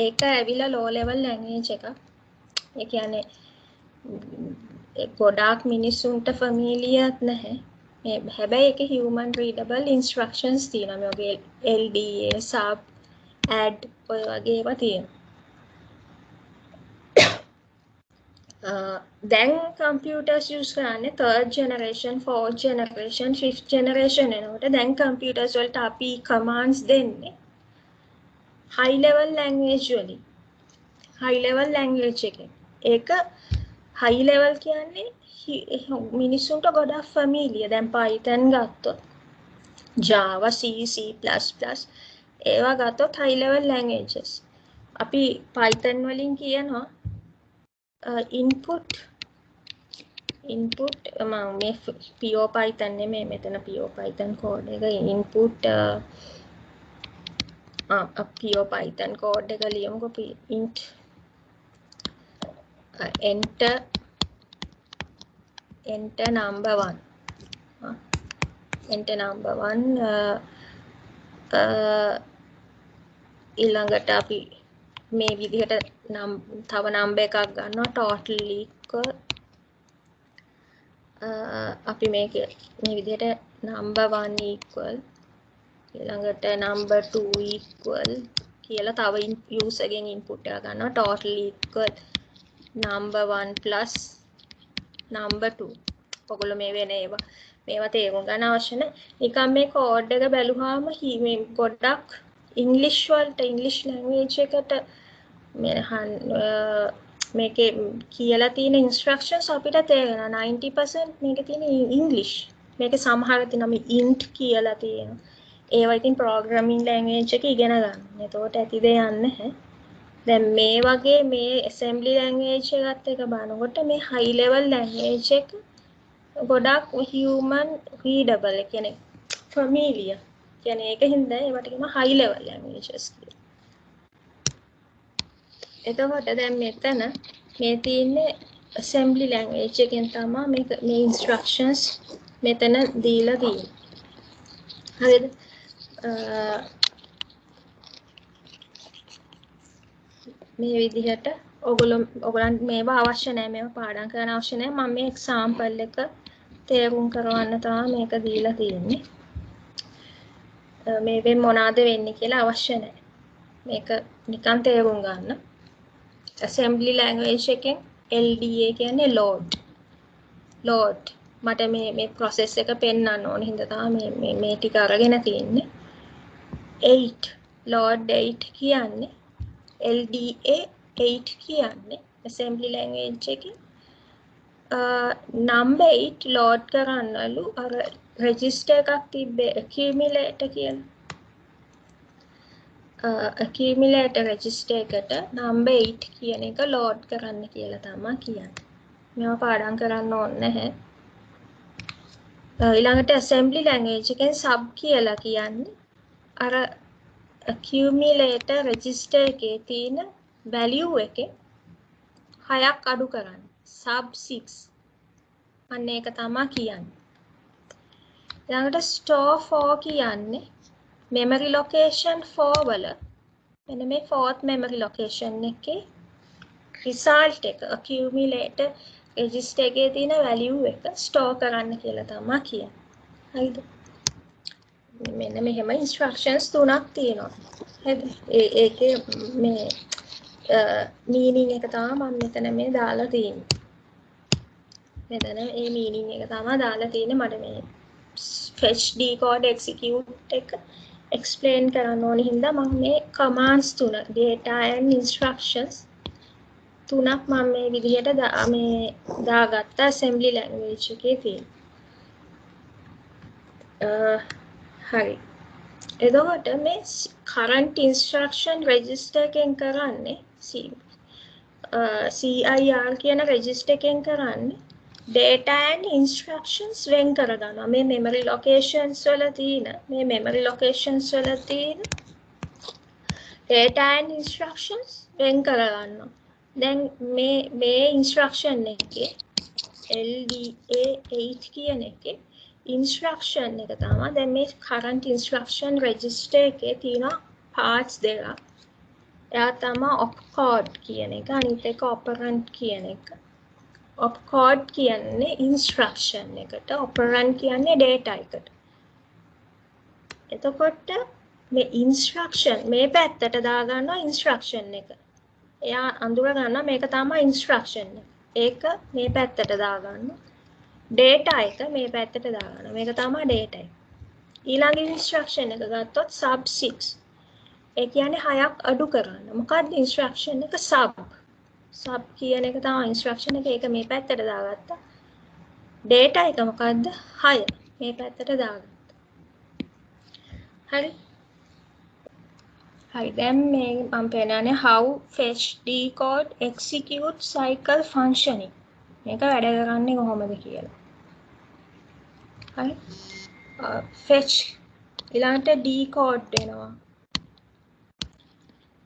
ඒක ඇවිල්ලා low level language එකක්. ඒ කියන්නේ ගොඩාක් මිනිස්සුන්ට familiar නැහැ. හැබැයි ඒකේ human readable instructions තියෙනවා. මේ වගේ LDA, sub, add ඔය වගේ ඒවා තියෙනවා. දැන් computers use කරන්නේ third generation, fourth generation, fifth generation එනකොට දැන් computers වලට අපි commands දෙන්නේ high level language වලින්. high level language එකෙන්. ඒක high level කියන්නේ මිනිස්සුන්ට ගොඩක් familiar. දැන් Python ගත්තොත් Java, C, C++ ඒවා ගත්තොත් high level languages. අපි Python වලින් කියනවා input මේ pure Python නෙමෙයි මෙතන pure Python code එක input pure Python code එක ලියමුකෝ int enter number 1 enter number 1 ඊළඟට අපි මේ විදිහට තව number එකක් ගන්නවා total equal අපි මේක මේ විදිහට number 1 equal ඊළඟට number 2 equal කියලා තව user ගෙන් input එක ගන්නවා total equal number 1 plus number 2 ඔයගොල්ලෝ මේ වෙන මේවා තේරුම් ගන්න අවශ්‍ය නැහැ. නිකන් මේ කෝඩ් එක බැලුවාම මේ ගොඩක් ඉංග්‍රීසි වලට ඉංග්‍රීසි ලැන්ග්වේජ් එකට මේකේ කියලා තියෙන ඉන්ස්ට්‍රක්ෂන්ස් අපිට තේරෙනවා 90% මේකේ තියෙන ඉංග්‍රීසි. මේකේ සමහර තියෙනවා මේ int කියලා තියෙනවා. ඒවා ඉතින් programming language එක ඉගෙන ගන්න. එතකොට ඇති දෙයක් නැහැ. දැන් මේ වගේ මේ assembly language එකත් එක බලනකොට මේ high level language එක ගොඩක් human readable කියන්නේ familiar කියන්නේ ඒක හින්දා ඒවට කියන high level languages කියලා. එතකොට දැන් මෙතන මේ තියෙන්නේ assembly language එකෙන් තමයි මේ instructions මෙතන දීලා තියෙන්නේ. හරිද? මේ විදිහට ඔයගොල්ලන් මේවා අවශ්‍ය නැහැ මේවා පාඩම් කරන්න අවශ්‍ය නැහැ මම මේ එක්සැම්පල් එක තේරුම් කරවන්න තමයි මේක දීලා තියෙන්නේ මේවෙන් මොනවාද වෙන්නේ කියලා අවශ්‍ය නැහැ මේක නිකන් තේරුම් ගන්න assembly language එකෙන් LDA කියන්නේ load මට මේ process එක පෙන්වන්න ඕන හින්දා තමයි මේ ටික අරගෙන තියෙන්නේ 8 load 8 කියන්නේ LDA 8 කියන්නේ assembly language එකේ number 8 load කරන්නලු අර register එකක් තිබ්බේ accumulator කියන accumulator register එකට number 8 කියන එක load කරන්න කියලා තමයි කියන්නේ. මේවා පාඩම් කරන්න ඕනේ නැහැ. ඊළඟට assembly language එකෙන් sub කියලා කියන්නේ අර accumulator register එකේ තියෙන value එකේ 6ක් අඩු කරන්න sub 6 අන්න ඒක තමයි කියන්නේ ඊළඟට store 4 කියන්නේ memory location 4 වල මෙන්න මේ fourth memory location එකේ result එක accumulator register එකේ තියෙන value එක store කරන්න කියලා තමයි කියන්නේ හරිද මෙන්න මෙහෙම instructions තුනක් තියෙනවා හරිද ඒකේ මේ meaning එක තමයි මම මෙතන මේ දාලා තියෙන්නේ මෙතන මේ meaning එක තමයි දාලා තියෙන්නේ මට මේ fetch decode execute එක explain කරන්න ඕන හින්දා මම මේ commands තුන data and instructions තුනක් මම මේ විදිහට මේ දාගත්ත assembly language එකේ තියෙන හරි එතකොට මේ current instruction register එකෙන් කරන්නේ CIR කියන register එකෙන් කරන්නේ data and instructions වෙන් කරගන්නවා මේ memory locations වල තියෙන මේ memory locations වල තියෙන data and instructions වෙන් කරගන්නවා දැන් මේ instruction එකේ LDA 8 කියන එකේ instruction එක තමයි දැන් මේ current instruction register එකේ තියෙන parts දෙකක් එයා තමයි opcode කියන එක අනිත් එක operand කියන එක opcode කියන්නේ instruction එකට operand කියන්නේ data එකට එතකොට මේ instruction මේ පැත්තට දාගන්නවා instruction එක එයා අඳුර ගන්නවා මේක තමයි instruction එක මේ පැත්තට දාගන්නවා data එක මේ පැත්තට දාගන්නවා මේක තමයි data එක ඊළඟ instruction එක ගත්තොත් sub 6 ඒ කියන්නේ 6ක් අඩු කරන්න මොකක්ද instruction එක sub කියන එක තමයි instruction එක ඒක මේ පැත්තට දාගත්තා data එක මොකද්ද 6 මේ පැත්තට දාගත්තා හරි දැන් මේ මම පෙන්නන්නේ how fetch decode execute cycle functioning මේක වැඩ කරන්නේ කොහොමද කියලා හරි fetch ඊළඟට decode වෙනවා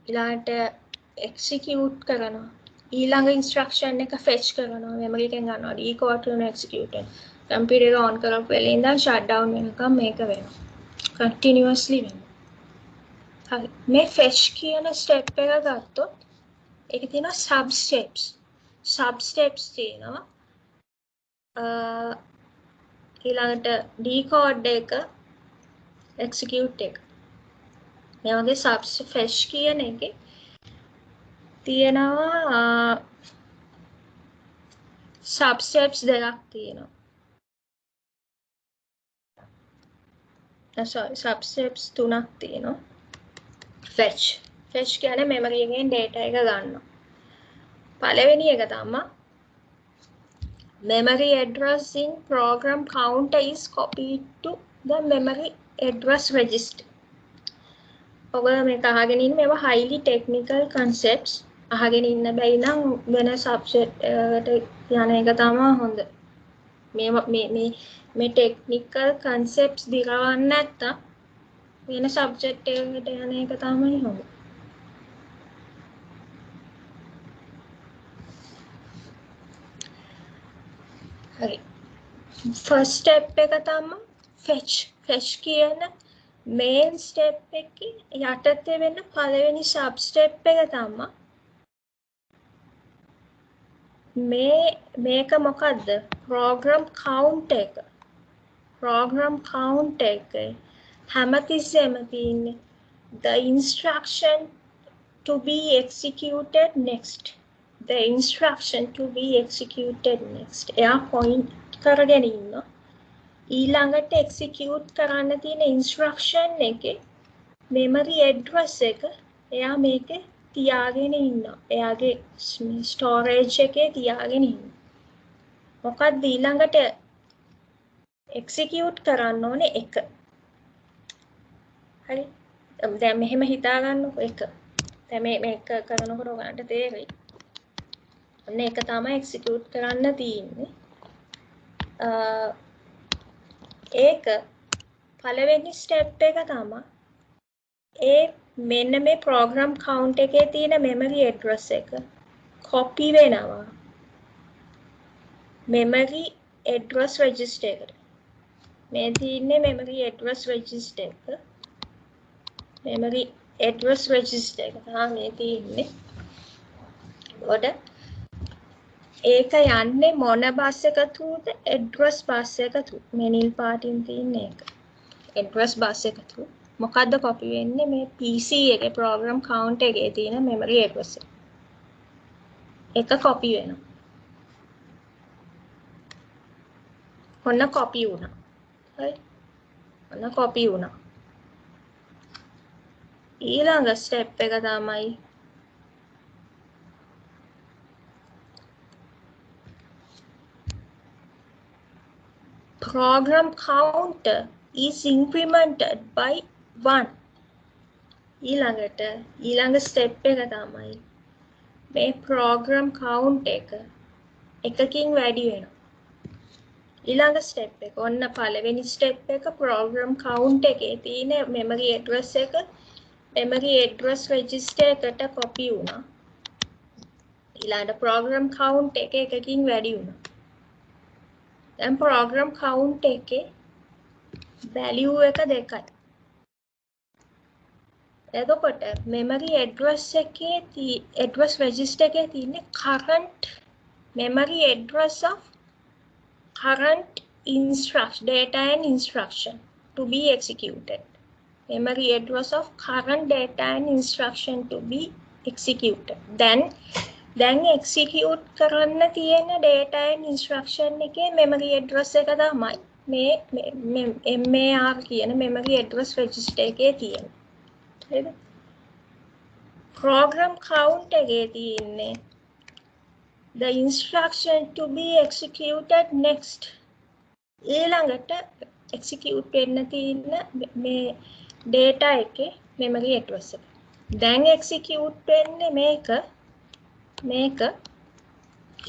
ඊළඟට execute කරනවා ඊළඟ instruction එක fetch කරනවා memory එකෙන් ගන්නවා decode කරනවා execute වෙනවා computer එක on කරපු වෙලේ ඉඳන් shut down වෙනකම් මේක වෙනවා continuously වෙනවා හරි මේ fetch කියන step එක ගත්තොත් ඒකේ තියෙනවා sub steps තියෙනවා ඊළඟට decode එක execute එක මේ වගේ fetch කියන එකේ තියෙනවා sub steps දෙකක් තියෙනවා sub steps තුනක් තියෙනවා fetch කියන්නේ memory එකෙන් data එක ගන්නවා පළවෙනි එක තමයි memory address in program counter is copied to the memory address register ඔයගොල්ලෝ මේක අහගෙන ඉන්නේ මේවා highly technical concepts අහගෙන ඉන්න බැයි නම් වෙන subject එකට යන එක තමයි හොඳ මේ ටෙක්නිකල් කන්සෙප්ට්ස් දිරවන්න නැත්තම් වෙන සබ්ජෙක්ට් එකකට යන එක තමයි හොඳ. හරි. ෆස්ට් ස්ටෙප් එක තමයි ෆෙච් කියන මේන් ස්ටෙප් එකේ යටතේ වෙන පළවෙනි සබ් ස්ටෙප් එක තමයි මේක මොකද්ද? ප්‍රෝග්‍රෑම් කවුන්ට් එක. ප්‍රෝග්‍රෑම් කවුන්ට් එක හැමතිස්සෙම තියෙන්නේ the instruction to be executed next. The instruction to be executed next. එයා point කරගෙන ඉන්නවා. ඊළඟට execute කරන්න තියෙන instruction එකේ memory address එක එයා මේකේ තියාගෙන ඉන්නවා. එයාගේ storage එකේ තියාගෙන ඉන්නවා. මොකක්ද ඊළඟට execute කරන්න ඕනේ එක. හරි. දැන් මෙහෙම හිතා ගන්නකො එක. දැන් මේක කරනකොට ඔයගලන්ට තේරෙයි. ඔන්න ඒක තමයි execute කරන්න තියෙන්නේ. ඒක පළවෙනි ස්ටෙප් එක තමයි මෙන්න මේ program count එකේ තියෙන memory address එක copy වෙනවා memory address register එකට. මේ තියෙන්නේ memory address register එක. memory address register එක තමයි මේ තියෙන්නේ. ඒක යන්නේ මොන බස් එක තුද? address බස් එක තුද. මේ නිල් පාටින් තියෙන එක. address බස් එක තුද. මොකද්ද copy වෙන්නේ? මේ PC එකේ program count එකේ තියෙන memory address එක. එක copy වෙනවා. ඔන්න copy වුණා. හරි. ඔන්න copy වුණා. ඊළඟ step එක තමයි program counter is incremented by 1. ඊළඟ step එක තමයි මේ program count එක එකකින් වැඩි වෙනවා. ඊළඟ step එක ඔන්න පළවෙනි step එක program count එකේ තියෙන memory address එක memory address register එකට copy වුණා. ඊළඟ program count එක එකකින් වැඩි වුණා. දැන් program count එකේ value එක දෙකයි. එතකොට memory address එකේ address register එකේ තියෙන current memory address of current instruction data and instruction to be executed. Memory address of current data and instruction to be executed. Then execute කරන්න තියෙන data and instruction එකේ memory address එක තමයි මේ MAR කියන memory address register එකේ තියෙන. හරිද? program count එකේ තියෙන්නේ the instruction to be executed next. ඊළඟට execute වෙන්න තියෙන මේ data එකේ memory address එක. දැන් execute වෙන්නේ මේක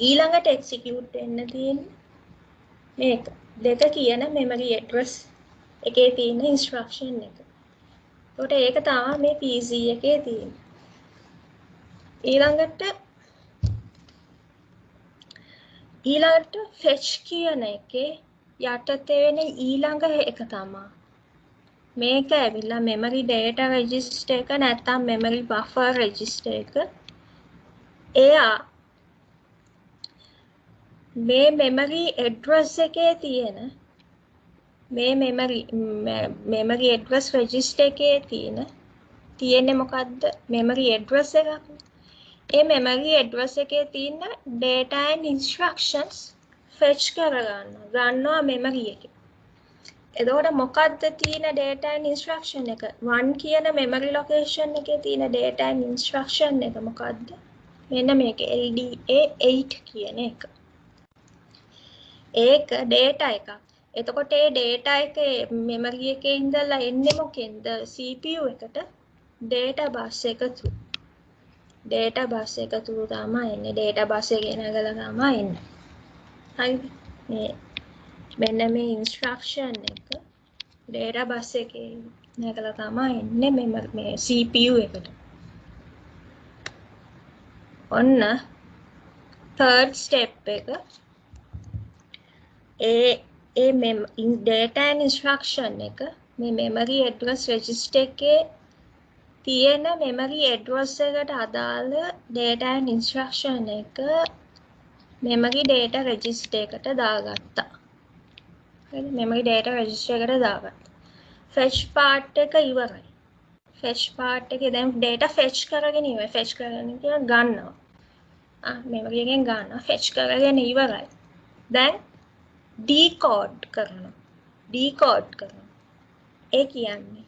ඊළඟට execute වෙන්න තියෙන්නේ මේක. දෙක කියන memory address එකේ තියෙන instruction එක. ඒකට ඒක තමයි මේ PC එකේ තියෙන්නේ. ඊළඟට fetch කියන එකේ යටතේ වෙන ඊළඟ එක තමයි මේක ඇවිල්ලා memory data register එක නැත්නම් memory buffer register එක. එයා මේ memory address එකේ තියෙන මේ memory address register එකේ තියෙන්නේ මොකද්ද? memory address එකක්. ඒ memory address එකේ තියෙන data and instructions fetch ගන්නවා memory එකේ. එතකොට මොකද්ද තියෙන data and instruction එක? 1 කියන memory location එකේ තියෙන data and instruction එක මොකද්ද? මෙන්න මේක LDA 8 කියන එක. ඒක data එකක්. එතකොට ඒ data එක memory එකේ ඉඳලා එන්නේ මොකෙන්ද? CPU එකට data bus එක through. data bus එක through තමයි එන්නේ. data bus එකේ නැගලා තමයි එන්නේ. හරිද? මේ මෙන්න මේ ඉන්ස්ට්‍රක්ෂන් එක data bus එකේ නැගලා තමයි එන්නේ මේ CPU එකට. ඔන්න third step එක data and instruction එක මේ memory address register එකේ තියෙන memory address එකට අදාළ data and instruction එක memory data register එකට දාගත්තා. හරි memory data register එකට දාගත්තා. fetch part එක ඉවරයි. fetch part එකේ දැන් data fetch කරගෙන ඉවරයි. fetch කරගෙන කියන ගන්නවා. memory එකෙන් ගන්නවා. fetch කරගෙන ඉවරයි. දැන් decode කරනවා. ඒ කියන්නේ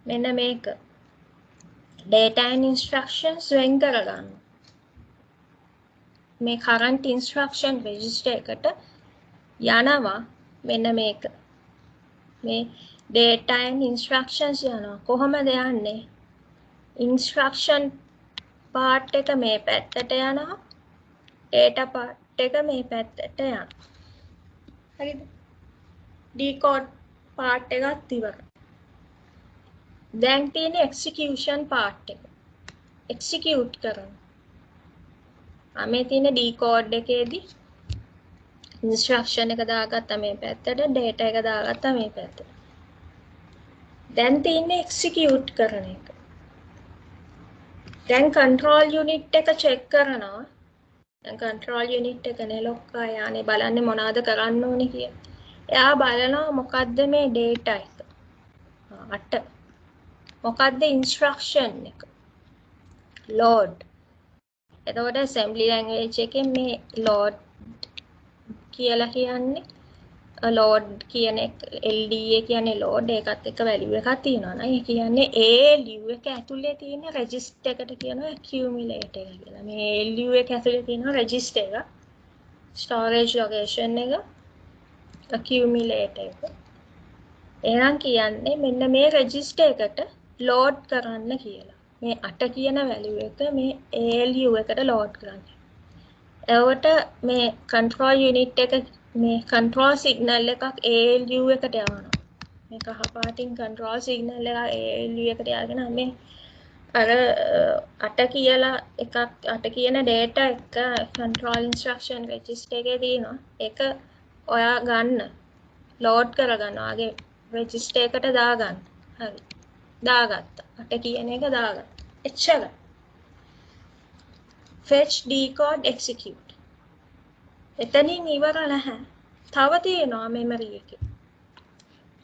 මෙන්න මේක data and instructions වෙන් කරගන්න. මේ current instruction register එකට යනවා මෙන්න මේක. මේ data and instructions යනවා. කොහොමද යන්නේ? instruction part එක මේ පැත්තට යනවා. data part එක මේ පැත්තට යනවා. හරිද? decode part එකත් ඉවරයි. දැන් තියෙන execution part එක. execute කරනවා. මේ තියෙන decode එකේදී instruction එක දාගත්තා මේ පැත්තට, data එක දාගත්තා මේ පැත්තට. දැන් තියෙන්නේ execute කරන එක. දැන් control unit එක check කරනවා. දැන් control unit එක නෙලොක්කා යන්නේ බලන්නේ මොනවද කරන්න ඕනේ කියලා. එයා බලනවා මොකද්ද මේ data එක. 8. මොකද්ද instruction එක? load. එතකොට assembly language එකෙන් මේ load කියලා කියන්නේ load කියන LDA කියන්නේ load එකත් එක්ක value එකක් තියෙනවා නේද? ඒ කියන්නේ ALU එක ඇතුලේ තියෙන register එකට කියනවා accumulator කියලා. මේ ALU එක ඇතුලේ තියෙන register එක storage location එක accumulator එක. එහෙනම් කියන්නේ මෙන්න මේ register එකට load කරන්න කියලා. මේ 8 කියන value එක මේ ALU එකට load කරන්න. එතකොට මේ control unit එක මේ control signal එකක් ALU එකට යවනවා. මේ කහ පාටින් control signal එක ALU එකට යගෙන මේ අර 8 කියලා එකක් 8 කියන data එක control instruction register එකේ තියෙනවා. ඒක ඔයා ගන්න load කරගන්නවා. ආගේ register එකට දාගන්න. හරි. දාගත්තා. 8 කියන එක දාගත්තා. එච්චරයි. fetch decode execute. එතනින් ඉවර නැහැ. තව තියෙනවා memory එකේ.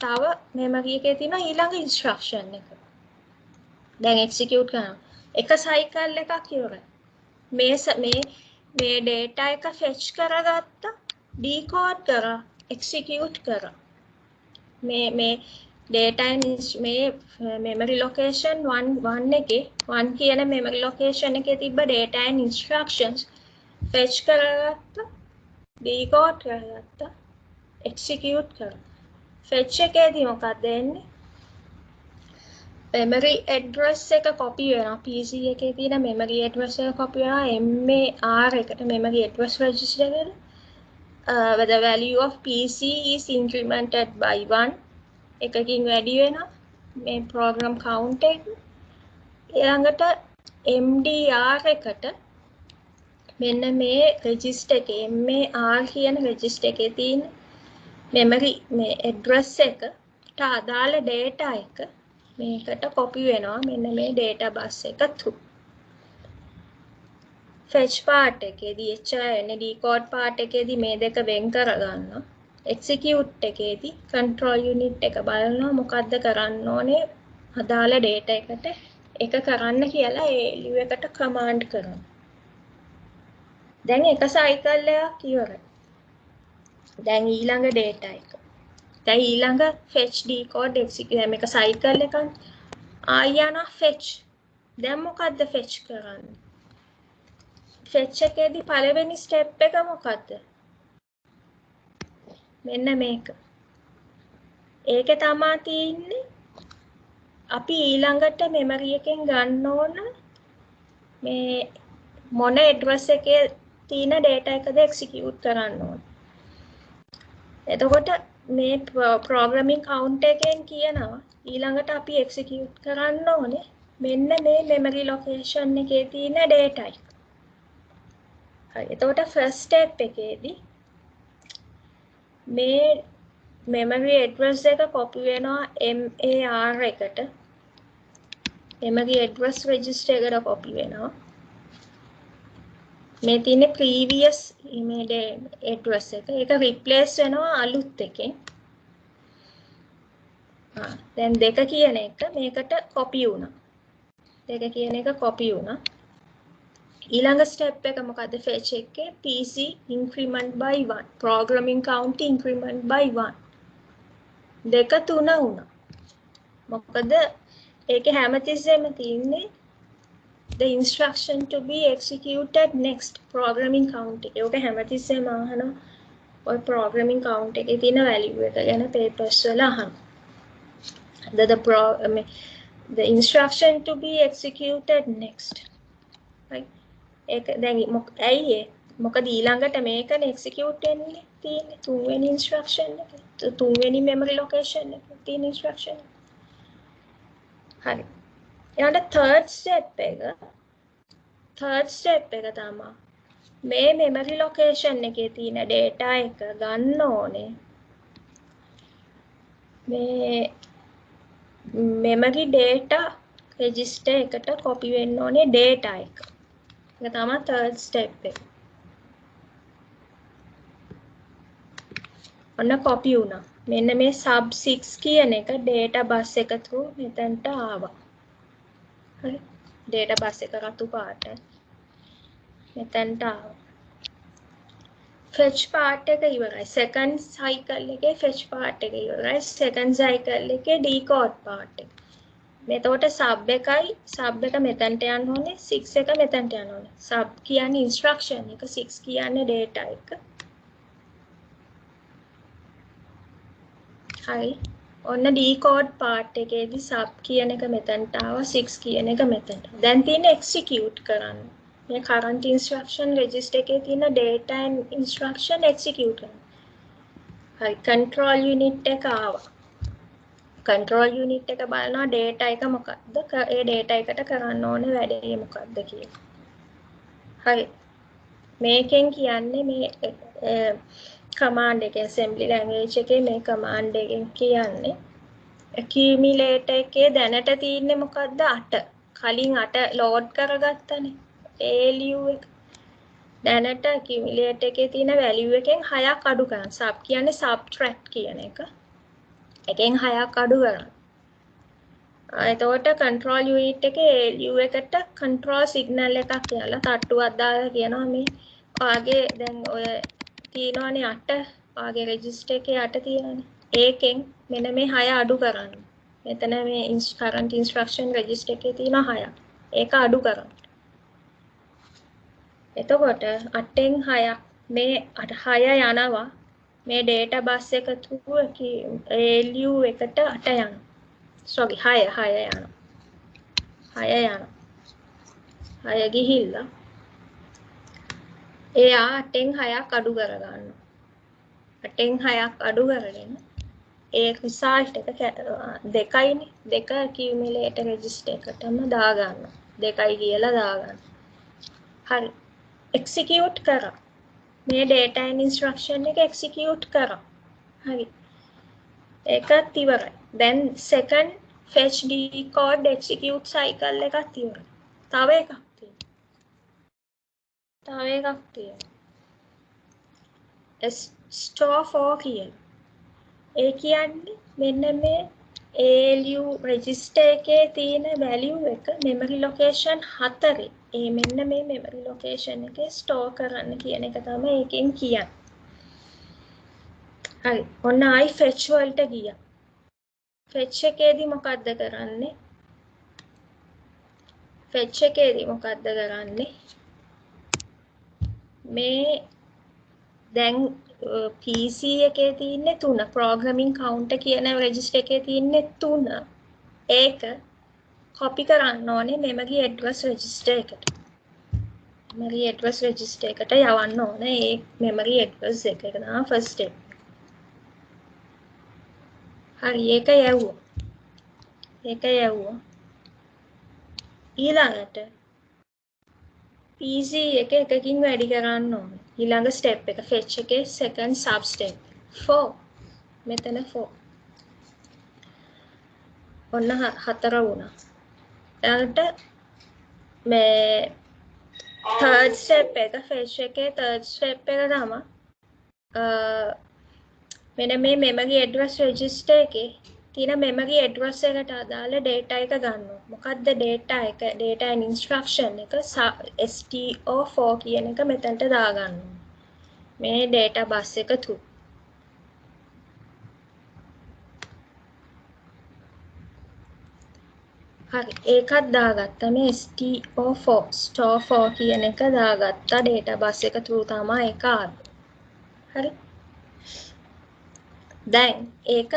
තව memory එකේ තියෙන ඊළඟ instruction එක. දැන් execute කරනවා. එක cycle එකක් ඉවරයි. මේ data එක fetch කරගත්තා, decode කරා, execute කරා. මේ data මේ memory location 1 එකේ 1 කියන memory location එකේ තිබ්බ data and instructions fetch කරගත්තා, decode කරගත්තා, execute කරා. fetch එකේදී මොකක්ද එන්නේ? memory address එක copy වෙනවා. PC එකේ තියෙන memory address එක copy වෙනවා MAR එකට memory address register එකට. The value of PC is incremented by 1. එකකින් වැඩි වෙනවා මේ program count එක. ඊළඟට MDR එකට මෙන්න මේ register එකේ MAR කියන register එකේ තියෙන memory මේ address එකට අදාළ data එක මේකට copy වෙනවා මෙන්න මේ data bus එක through. fetch part එකේදී එච්චරයි decode part එකේදී මේ දෙක වෙන් කරගන්නවා. execute එකේදී control unit එක බලනවා මොකද්ද කරන්න ඕනේ අදාළ data එකට ඒක කරන්න කියලා ALU එකට command කරනවා. දැන් එක cycle එකක් ඉවරයි. දැන් ඊළඟ data එක. දැන් ඊළඟ fetch decode execute මේක cycle එකක්. ආයන fetch. දැන් මොකද්ද fetch කරන්නේ? fetch එකේදී පළවෙනි step එක මොකද්ද? මෙන්න මේක. ඒකේ තමයි තියෙන්නේ අපි ඊළඟට memory එකෙන් ගන්න ඕන මේ මොන address එකේ තියෙන data එකද execute කරන්න ඕන. එතකොට මේ programming count එකෙන් කියනවා ඊළඟට අපි execute කරන්න ඕනේ මෙන්න මේ memory location එකේ තියෙන data එක. හරි. එතකොට first step එකේදී මේ memory address එක copy වෙනවා MAR එකට. memory address register එකට copy වෙනවා. මේ තියෙන previous email address එක ඒක replace වෙනවා අලුත් එකෙන්. දැන් දෙක කියන එක මේකට copy වුණා. දෙක කියන එක copy වුණා. ඊළඟ step එක මොකද්ද fetch එකේ PC increment by 1 programming count increment by 1 දෙක තුන වුණා. මොකද ඒකේ හැමතිස්සෙම තියෙන්නේ the instruction to be executed next programming count එක. ඒක හැමතිස්සෙම අහනවා ඔය programming count එකේ තියෙන value එක ගැන papers වල අහනවා. The instruction to be executed next. Right? ඒක දැන් ඇයි මොකද ඊළඟට මේකනේ execute වෙන්නේ තියෙන්නේ තුන්වෙනි instruction එක. තුන්වෙනි memory location එක තියෙන instruction. හරි. ඊළඟට third step එක තමයි මේ memory location එකේ තියෙන data එක ගන්න ඕනේ මේ memory data register එකට copy වෙන්න ඕනේ data එක. ඒක තමයි third step එක. ඔන්න copy වුණා. මෙන්න මේ sub 6 කියන එක data bus එක through මෙතනට ආවා. හරි. data bus එක රතු පාටයි. මෙතනට ආවා. fetch part එක ඉවරයි. second cycle එකේ fetch part එක ඉවරයි. second cycle එකේ decode part එක. මෙතකොට sub එක මෙතනට යන්න ඕනේ 6 එක මෙතනට යන්න ඕනේ. sub කියන්නේ instruction එක 6 කියන්නේ data එක. හරි. ඔන්න decode part එකේදී sub කියන එක මෙතනට ආවා 6 කියන එක මෙතනට. දැන් තියෙන්නේ execute කරන්න. මේ current instruction register එකේ තියෙන data and instruction execute කරන්න. හරි. control unit එක ආවා. control unit එක බලනවා data එක මොකක්ද? ඒ data එකට කරන්න ඕනේ වැඩේ මොකක්ද කියලා. හරි. මේකෙන් කියන්නේ මේ command එකේ assembly language එකේ මේ command එකෙන් කියන්නේ accumulator එකේ දැනට තියෙන්නේ මොකක්ද 8. කලින් 8 load කරගත්තනේ. ALU එක. දැනට accumulator එකේ තියෙන value එකෙන් 6ක් අඩු කරනවා. sub කියන්නේ subtract කියන එක. එකෙන් 6ක් අඩු කරනවා. එතකොට control unit එකේ ALU එකට control signal එකක් කියලා තට්ටුවක් දාලා කියනවා මේ ඔයාගේ දැන් ඔය තියෙනවානේ 8 ඔයාගේ register එකේ 8 තියෙනවානේ. ඒකෙන් මෙන්න මේ 6 අඩු කරන්න. මෙතන මේ current instruction register එකේ තියෙන 6ක්. ඒක අඩු කරන්න. එතකොට 8න් 6ක් මේ 6 යනවා මේ data bus එක through ALU එකට 8 යනවා. sorry 6 යනවා. 6 ගිහිල්ලා එයා 8න් 6ක් අඩු කරගන්නවා. 8න් 6ක් අඩු කරගෙන ඒ result එක දෙකයිනේ. දෙක accumulator register එකටම දාගන්නවා. දෙකයි කියලා දාගන්න. හරි. execute කරා. මේ data and instruction එක execute කරා. හරි. ඒකත් ඉවරයි. then second fetch decode execute cycle එකත් ඉවරයි. තව එකක් තියෙනවා. store for කියලා. ඒ කියන්නේ මෙන්න මේ ALU register එකේ තියෙන value එක memory location 4 මෙන්න මේ memory location එකේ store කරන්න කියන එක තමයි ඒකෙන් කියන්නේ. හරි. ඔන්න ආයි fetch වලට ගියා. fetch එකේදී මොකද්ද කරන්නේ? මේ දැන් PC එකේ තියෙන්නේ 3 programming counter කියන register එකේ තියෙන්නේ 3. ඒක copy කරන්න ඕනේ memory address register එකට. යවන්න ඕනේ ඒ memory address එක තමයි first step. හරි ඒක යවුවා. ඒක යවුවා. ඊළඟට PC එක එකකින් වැඩි කරන්න ඕනේ. ඊළඟ ස්ටෙප් එක fetch එකේ second sub step 4. මෙතන 4. ඔන්න 4 වුණා. ඊළඟට මේ third step එක fetch එකේ third step එක තමයි මෙන්න මේ memory address register එකේ තියෙන memory address එකට අදාළ data එක ගන්නවා. මොකද්ද data එක? data and instruction එක STO4 කියන එක මෙතනට දාගන්නවා. මේ data bus එක through. හරි ඒකත් දාගත්තා මේ STO4 store 4 කියන එක දාගත්තා data bus එක through තමයි ඒක ආවේ. හරි. දැන් ඒක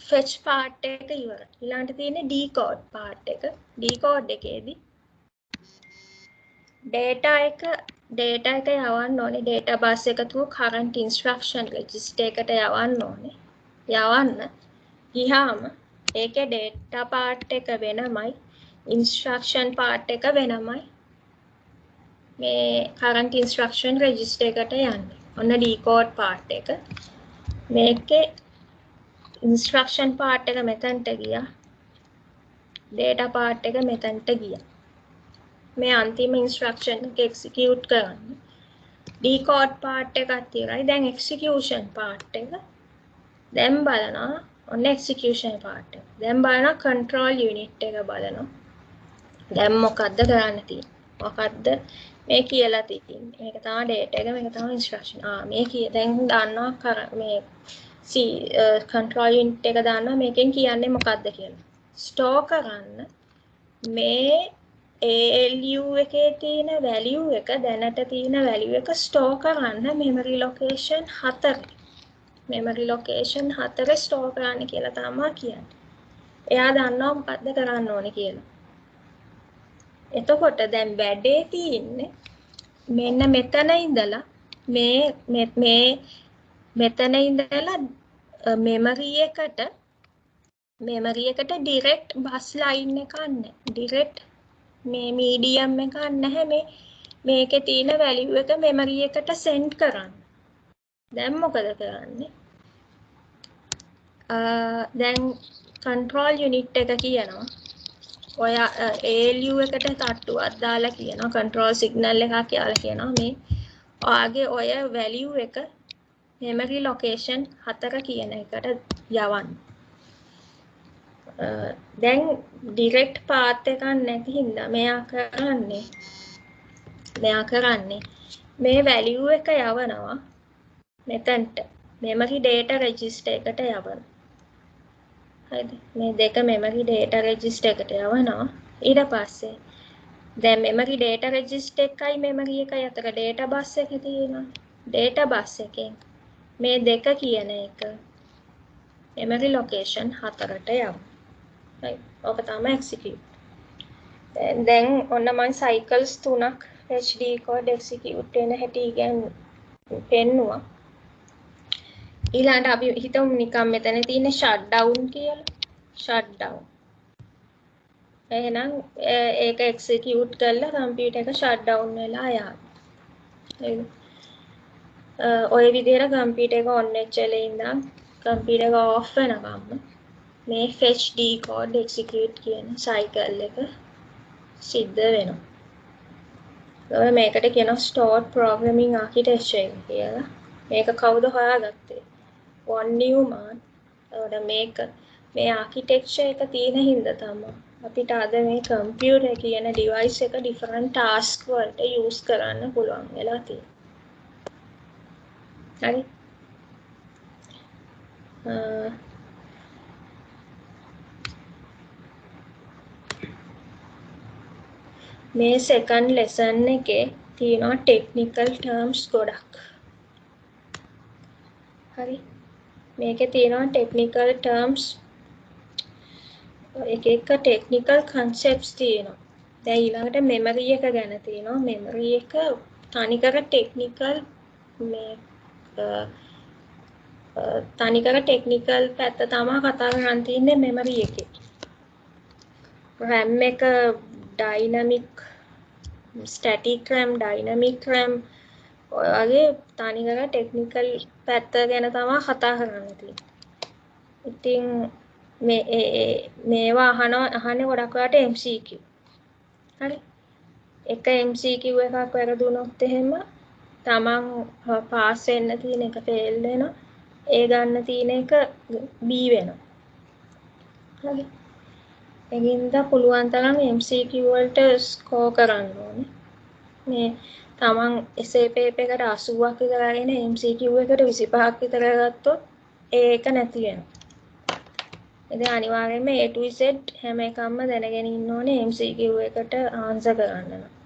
fetch part එක ඉවරයි. ඊළඟට තියෙන්නේ decode part එක. decode එකේදී data එක යවන්න ඕනේ data bus එක through current instruction register එකට යවන්න ඕනේ. යවන්න ගියාම ඒකේ data part එක වෙනමයි instruction part එක වෙනමයි. මේ current instruction register එකට යන්නේ. ඔන්න decode part එක. මේකේ instruction part එක මෙතනට ගියා. data part එක මෙතනට ගියා. මේ අන්තිම instruction එක execute කරන්න. decode part එකත් ඉවරයි. දැන් execution part එක. දැන් බලනවා ඔන්න execution part එක. දැන් බලනවා control unit එක බලනවා. දැන් මොකද්ද කරන්න තියෙන්නේ? මොකද්ද මේ කියලා තියෙන්නේ? මේක තමයි data එක, මේක තමයි instruction. මේ දැන් දන්නවා මේ control unit එක දානවා මේකෙන් කියන්නේ මොකද්ද කියලා. store කරන්න මේ ALU එකේ තියෙන value එක දැනට තියෙන value එක store කරන්න memory location 4. memory location 4 store කරන්න කියලා තමයි කියන්නේ. එයා දන්නවා මොකද්ද කරන්න ඕනේ කියලා. එතකොට දැන් වැඩේ තියෙන්නේ මෙන්න මෙතන ඉඳලා මෙතන ඉඳලා memory එකට direct bus line එකක් නැහැ. direct මේ medium එකක් නැහැ. මේකේ තියෙන value එක memory එකට send කරන්න. දැන් මොකද කරන්නේ? දැන් control unit එක කියනවා ඔය ALU එකට තට්ටුවක් දාලා කියනවා control signal එකක් කියලා කියනවා මේ ඔයාගේ ඔය value එක memory location 4 කියන එකට යවන්න. දැන් direct path එකක් නැති හින්දා මෙයා කරන්නේ මේ value එක යවනවා මෙතනට memory data register එකට යවනවා. හරිද? මේ දෙක memory data register එකට යවනවා. ඊට පස්සේ දැන් memory data register එකයි memory එකයි අතර data bus එක තියෙනවා. data bus එකෙන් මේ දෙක කියන එක memory location 4ට යවනවා. right? ඔක තමයි execute. දැන් ඔන්න මම cycles 3ක් HD code execute වෙන හැටි පෙන්නුවා. ඊළඟට අපි හිතමු නිකන් මෙතන තියෙන shutdown කියලා. shutdown. එහෙනම් ඒක execute කරලා computer එක shutdown වෙලා යනවා. ඔය විදිහට computer එක on වෙච්ච ඉඳන් computer එක off වෙනකම් මේ fetch decode execute කියන cycle එක සිද්ධ වෙනවා. ඊළඟ මේකට කියනවා stored programming architecture කියලා. මේක කවුද හොයාගත්තේ? von Neumann. මේ architecture එක තියෙන හින්දා තමයි අපිට අද මේ computer කියන device එක different task වලට use කරන්න පුළුවන් වෙලා තියෙන්නේ. හරි. මේ second lesson එකේ තියෙනවා technical terms ගොඩක්. හරි. මේකේ තියෙනවා technical terms එක technical concepts තියෙනවා. දැන් ඊළඟට memory එක ගැන තියෙනවා. memory එක තනිකර technical මේ තනිකර ටෙක්නිකල් පැත්ත තමයි කතා කරන් තින්නේ මෙමරි එකේ. RAM එක dynamic static RAM dynamic RAM ඔය වගේ තනිකර ටෙක්නිකල් පැත්ත ගැන තමයි කතා කරන්න තියෙන්නේ. ඉතින් මේවා අහන්නේ ගොඩක් වෙලාට MCQ. හරි. එක MCQ එකක් වැරදුනොත් එහෙම තමන් පාස් වෙන්න තියෙන එක ෆේල් වෙනවා. ඒ ගන්න තියෙන එක B වෙනවා. හරි. ඒකින්ද පුළුවන් තරම් MCQ වලට ස්කෝර් කරන්න ඕනේ. මේ තමන් essay paper එකට 80ක් විතර අරගෙන MCQ එකට 25ක් විතර ගත්තොත් ඒක නැති වෙනවා. ඉතින් අනිවාර්යයෙන්ම A to Z හැම එකක්ම දැනගෙන ඉන්න ඕනේ MCQ එකට ආන්සර් කරන්න නම්.